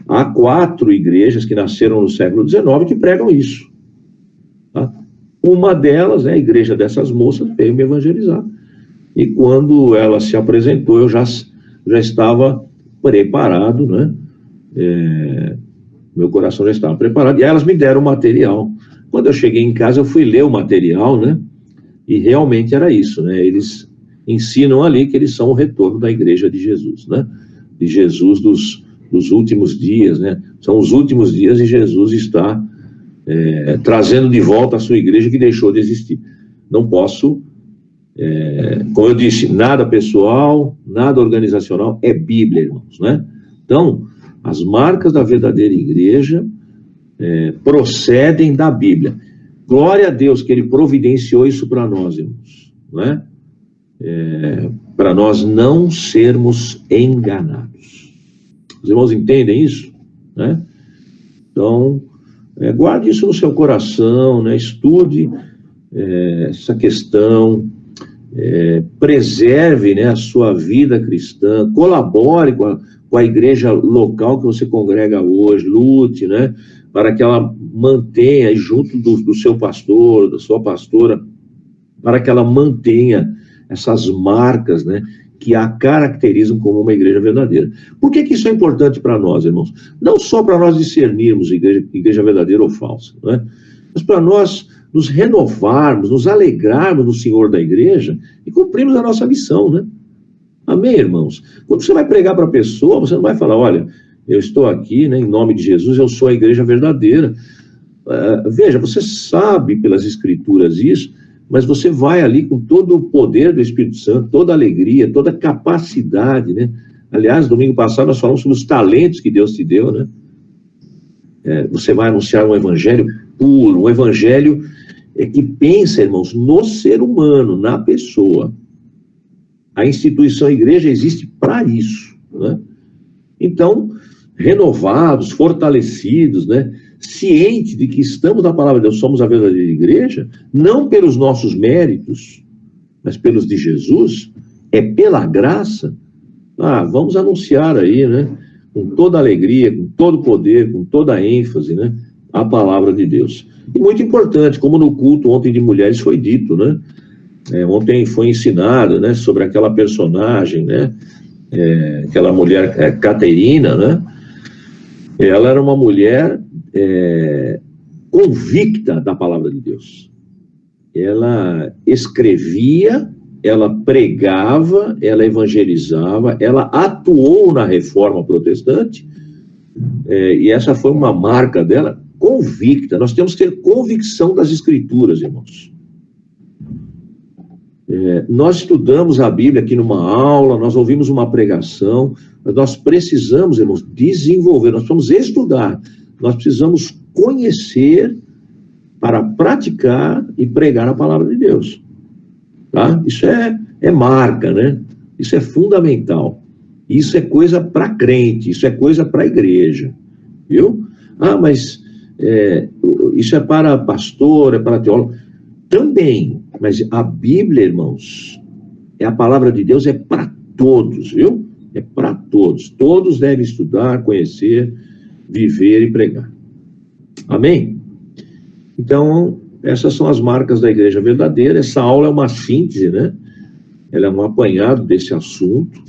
A: Há 4 igrejas que nasceram no século XIX que pregam isso, tá? Uma delas, a igreja dessas moças, veio me evangelizar. E quando ela se apresentou, eu já estava preparado, né? Meu coração já estava preparado. E elas me deram o material. Quando eu cheguei em casa, eu fui ler o material, né? E realmente era isso, né? Eles ensinam ali que eles são o retorno da igreja de Jesus, né? De Jesus dos últimos dias, né? São os últimos dias e Jesus está trazendo de volta a sua igreja que deixou de existir. Não posso, como eu disse, nada pessoal, nada organizacional, é Bíblia, irmãos, né? Então, as marcas da verdadeira igreja procedem da Bíblia. Glória a Deus que Ele providenciou isso para nós, irmãos, né? Para nós não sermos enganados. Os irmãos entendem isso, né? Então, guarde isso no seu coração, né? Estude essa questão, preserve, né, a sua vida cristã, colabore com a igreja local que você congrega hoje, lute, né, para que ela mantenha, junto do seu pastor, da sua pastora, para que ela mantenha essas marcas, né, que a caracterizam como uma igreja verdadeira. Por que isso é importante para nós, irmãos? Não só para nós discernirmos igreja verdadeira ou falsa, né, mas para nós nos renovarmos, nos alegrarmos no Senhor da igreja e cumprirmos a nossa missão, né? Amém, irmãos? Quando você vai pregar para a pessoa, você não vai falar, olha, eu estou aqui, né, em nome de Jesus, eu sou a igreja verdadeira. Veja, você sabe pelas escrituras isso, mas você vai ali com todo o poder do Espírito Santo, toda a alegria, toda a capacidade, né? Aliás, domingo passado nós falamos sobre os talentos que Deus te deu, né? Você vai anunciar um evangelho puro, um evangelho que pensa, irmãos, no ser humano, na pessoa. A instituição igreja existe para isso, né? Então, renovados, fortalecidos, né? Ciente de que estamos na palavra de Deus, somos a verdadeira igreja, não pelos nossos méritos, mas pelos de Jesus, pela graça. Vamos anunciar aí, né? Com toda alegria, com todo poder, com toda ênfase, né? A palavra de Deus. E muito importante, como no culto ontem de mulheres foi dito, né? Ontem foi ensinado, né, sobre aquela personagem, né? Aquela mulher, Caterina, né? Ela era uma mulher convicta da palavra de Deus. Ela escrevia, ela pregava, ela evangelizava, ela atuou na reforma protestante, e essa foi uma marca dela, convicta. Nós temos que ter convicção das escrituras, irmãos. Nós estudamos a Bíblia aqui numa aula, nós ouvimos uma pregação, mas nós precisamos, irmãos, desenvolver, nós precisamos estudar, nós precisamos conhecer para praticar e pregar a palavra de Deus, tá? Isso é marca, né? Isso é fundamental. Isso é coisa para crente, isso é coisa para a igreja, viu? Mas isso é para pastor, é para teólogo, também, mas a Bíblia, irmãos, a palavra de Deus é para todos, viu? É para todos. Todos devem estudar, conhecer, viver e pregar. Amém? Então, essas são as marcas da igreja verdadeira. Essa aula é uma síntese, né? Ela é um apanhado desse assunto.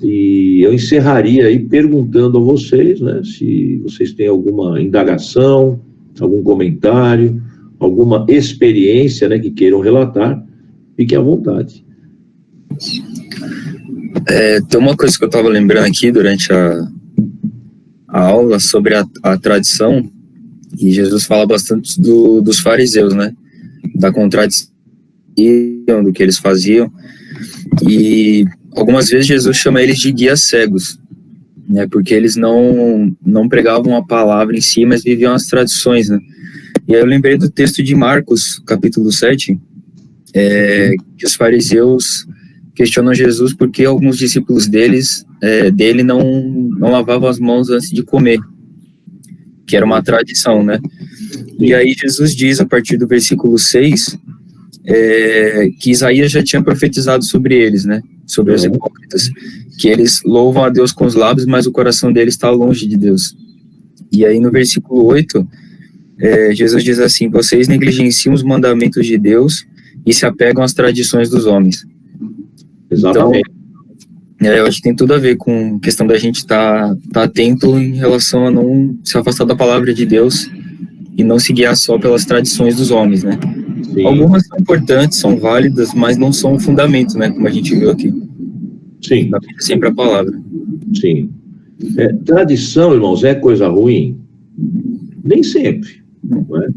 A: E eu encerraria aí perguntando a vocês, né? Se vocês têm alguma indagação, algum comentário, alguma experiência, né, que queiram relatar, fiquem à vontade.
D: Tem uma coisa que eu estava lembrando aqui durante a aula sobre a tradição, e Jesus fala bastante dos fariseus, né? Da contradição do que eles faziam, e algumas vezes Jesus chama eles de guias cegos, né? Porque eles não pregavam a palavra em si, mas viviam as tradições, né? E aí eu lembrei do texto de Marcos, capítulo 7, que os fariseus questionam Jesus porque alguns discípulos dele não lavavam as mãos antes de comer, que era uma tradição, né? E aí Jesus diz, a partir do versículo 6, que Isaías já tinha profetizado sobre eles, né? Sobre os hipócritas, que eles louvam a Deus com os lábios, mas o coração deles está longe de Deus. E aí no versículo 8, Jesus diz assim: vocês negligenciam os mandamentos de Deus e se apegam às tradições dos homens.
A: Exatamente.
D: Então, eu acho que tem tudo a ver com a questão da gente estar atento em relação a não se afastar da palavra de Deus e não se guiar só pelas tradições dos homens, né? Sim. Algumas são importantes, são válidas, mas não são um fundamento, né? Como a gente viu aqui.
A: Sim.
D: Sempre a palavra.
A: Sim. Tradição, irmãos, é coisa ruim? Nem sempre. Não é?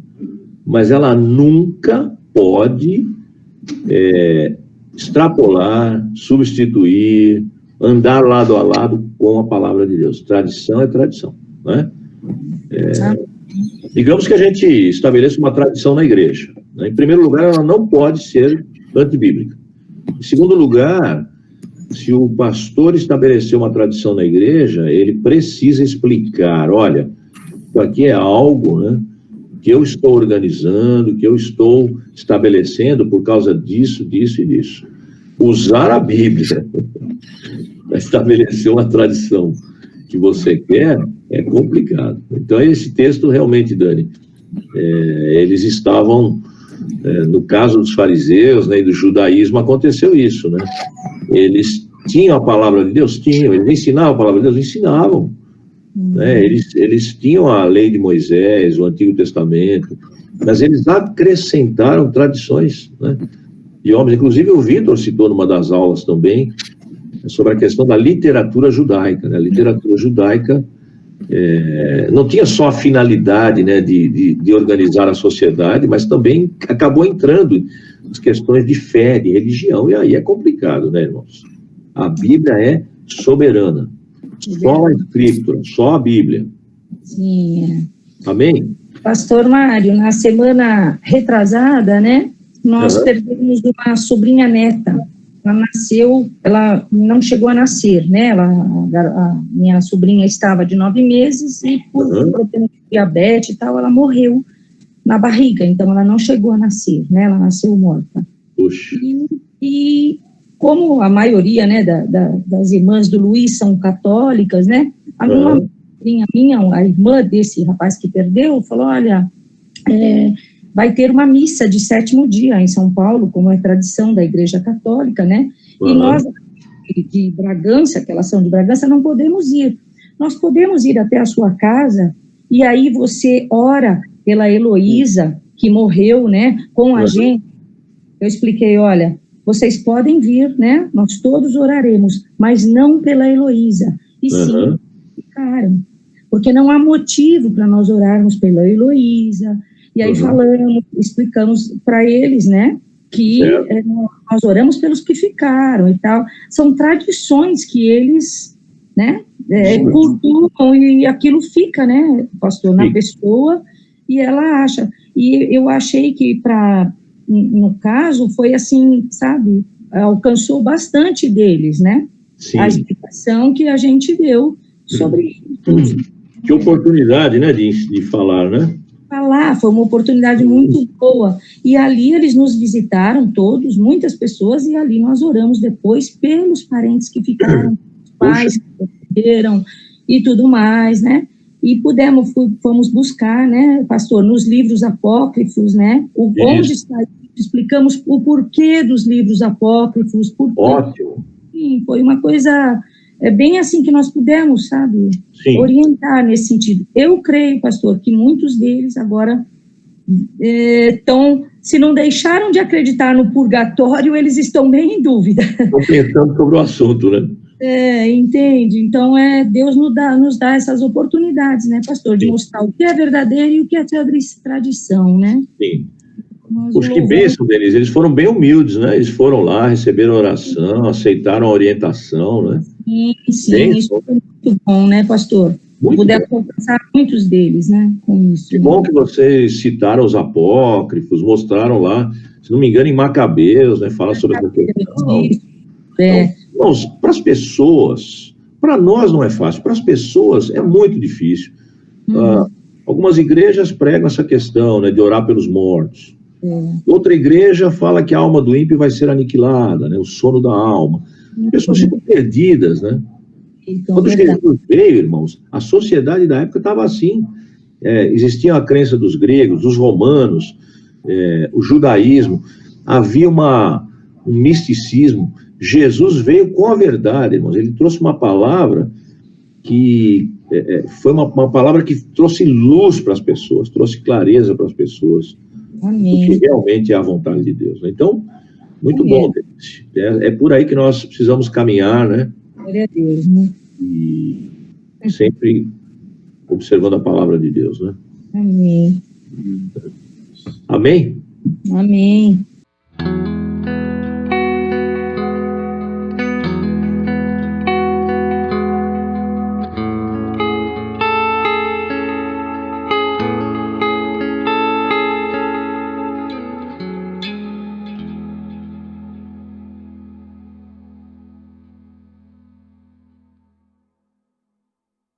A: Mas ela nunca pode extrapolar, substituir, andar lado a lado com a palavra de Deus. Tradição é tradição. Não é? Digamos que a gente estabeleça uma tradição na igreja. Né? Em primeiro lugar, ela não pode ser antibíblica. Em segundo lugar, se o pastor estabelecer uma tradição na igreja, ele precisa explicar: olha, isso aqui é algo, né, que eu estou organizando, que eu estou estabelecendo por causa disso, disso e disso. Usar a Bíblia para estabelecer uma tradição que você quer é complicado. Então, esse texto realmente, Dani, eles estavam, no caso dos fariseus, né, e do judaísmo, aconteceu isso, né? Eles tinham a palavra de Deus? Tinham. Eles ensinavam a palavra de Deus? Ensinavam. Né? Eles tinham a lei de Moisés, o Antigo Testamento, mas eles acrescentaram tradições, né? E homens, inclusive o Vitor citou numa das aulas também, sobre a questão da literatura judaica, né? A literatura judaica não tinha só a finalidade, né, de organizar a sociedade, mas também acabou entrando nas questões de fé, de religião, e aí é complicado, né, irmãos? A Bíblia é soberana. Só a Escritura, só a Bíblia.
B: Sim.
A: Amém?
B: Pastor Mário, na semana retrasada, né, nós perdemos uma sobrinha neta. Ela não chegou a nascer, né, a minha sobrinha estava de 9 meses e por diabetes e tal, ela morreu na barriga, então ela não chegou a nascer, né, ela nasceu morta.
A: Puxa.
B: E como a maioria, né, das irmãs do Luiz são católicas, né, a irmã desse rapaz que perdeu, falou: olha, vai ter uma missa de 7º dia em São Paulo, como é tradição da Igreja Católica, né, e nós de Bragança, que elas são de Bragança, não podemos ir. Nós podemos ir até a sua casa, e aí você ora pela Heloísa, que morreu, né, com a gente. Eu expliquei: olha, vocês podem vir, né? Nós todos oraremos, mas não pela Heloísa. E sim, ficaram. Porque não há motivo para nós orarmos pela Heloísa. E aí explicamos para eles, né? Que nós oramos pelos que ficaram e tal. São tradições que eles, né? Cultuam e aquilo fica, né, pastor, na pessoa, e ela acha. E eu achei que no caso, foi assim, sabe, alcançou bastante deles, né? Sim. A explicação que a gente deu sobre isso.
A: Que oportunidade, né, de falar, né?
F: Falar, foi uma oportunidade muito boa. E ali eles nos visitaram todos, muitas pessoas, e ali nós oramos depois pelos parentes que ficaram, os pais que perderam e tudo mais, né? E fomos buscar, né, pastor, nos livros apócrifos, né? Onde está, explicamos o porquê dos livros apócrifos.
A: Ótimo.
F: Sim, foi uma coisa bem assim que nós pudemos, sabe,
A: Sim.
F: orientar nesse sentido. Eu creio, pastor, que muitos deles agora se não deixaram de acreditar no purgatório, eles estão bem em dúvida.
A: Estão pensando sobre o assunto, né?
F: Entende? Então, Deus nos dá essas oportunidades, né, pastor, de mostrar o que é verdadeiro e o que é tradição, né?
A: Sim. Os que bênção deles, eles foram bem humildes, né? Eles foram lá, receberam oração, aceitaram a orientação, né?
F: Sim, isso foi muito bom, né, pastor? Pudemos alcançar muitos deles, né, com isso.
A: Que bom que vocês citaram os apócrifos, mostraram lá, se não me engano, em Macabeus, né? Fala sobre essa questão. Então, para as pessoas, para nós não é fácil, para as pessoas é muito difícil. Algumas igrejas pregam essa questão, né, de orar pelos mortos. Outra igreja fala que a alma do ímpio vai ser aniquilada, né, o sono da alma. As pessoas ficam perdidas, né?
F: Então,
A: quando Jesus veio, irmãos, a sociedade da época estava assim. Existia a crença dos gregos, dos romanos, o judaísmo, havia um misticismo. Jesus veio com a verdade, irmãos. Ele trouxe uma palavra que foi uma palavra que trouxe luz para as pessoas, trouxe clareza para as pessoas.
F: Amém.
A: O que realmente é a vontade de Deus, né? Então, muito bom. É por aí que nós precisamos caminhar, né?
F: Glória a Deus, né?
A: E sempre observando a palavra de Deus, né?
F: Amém.
A: Amém?
F: Amém.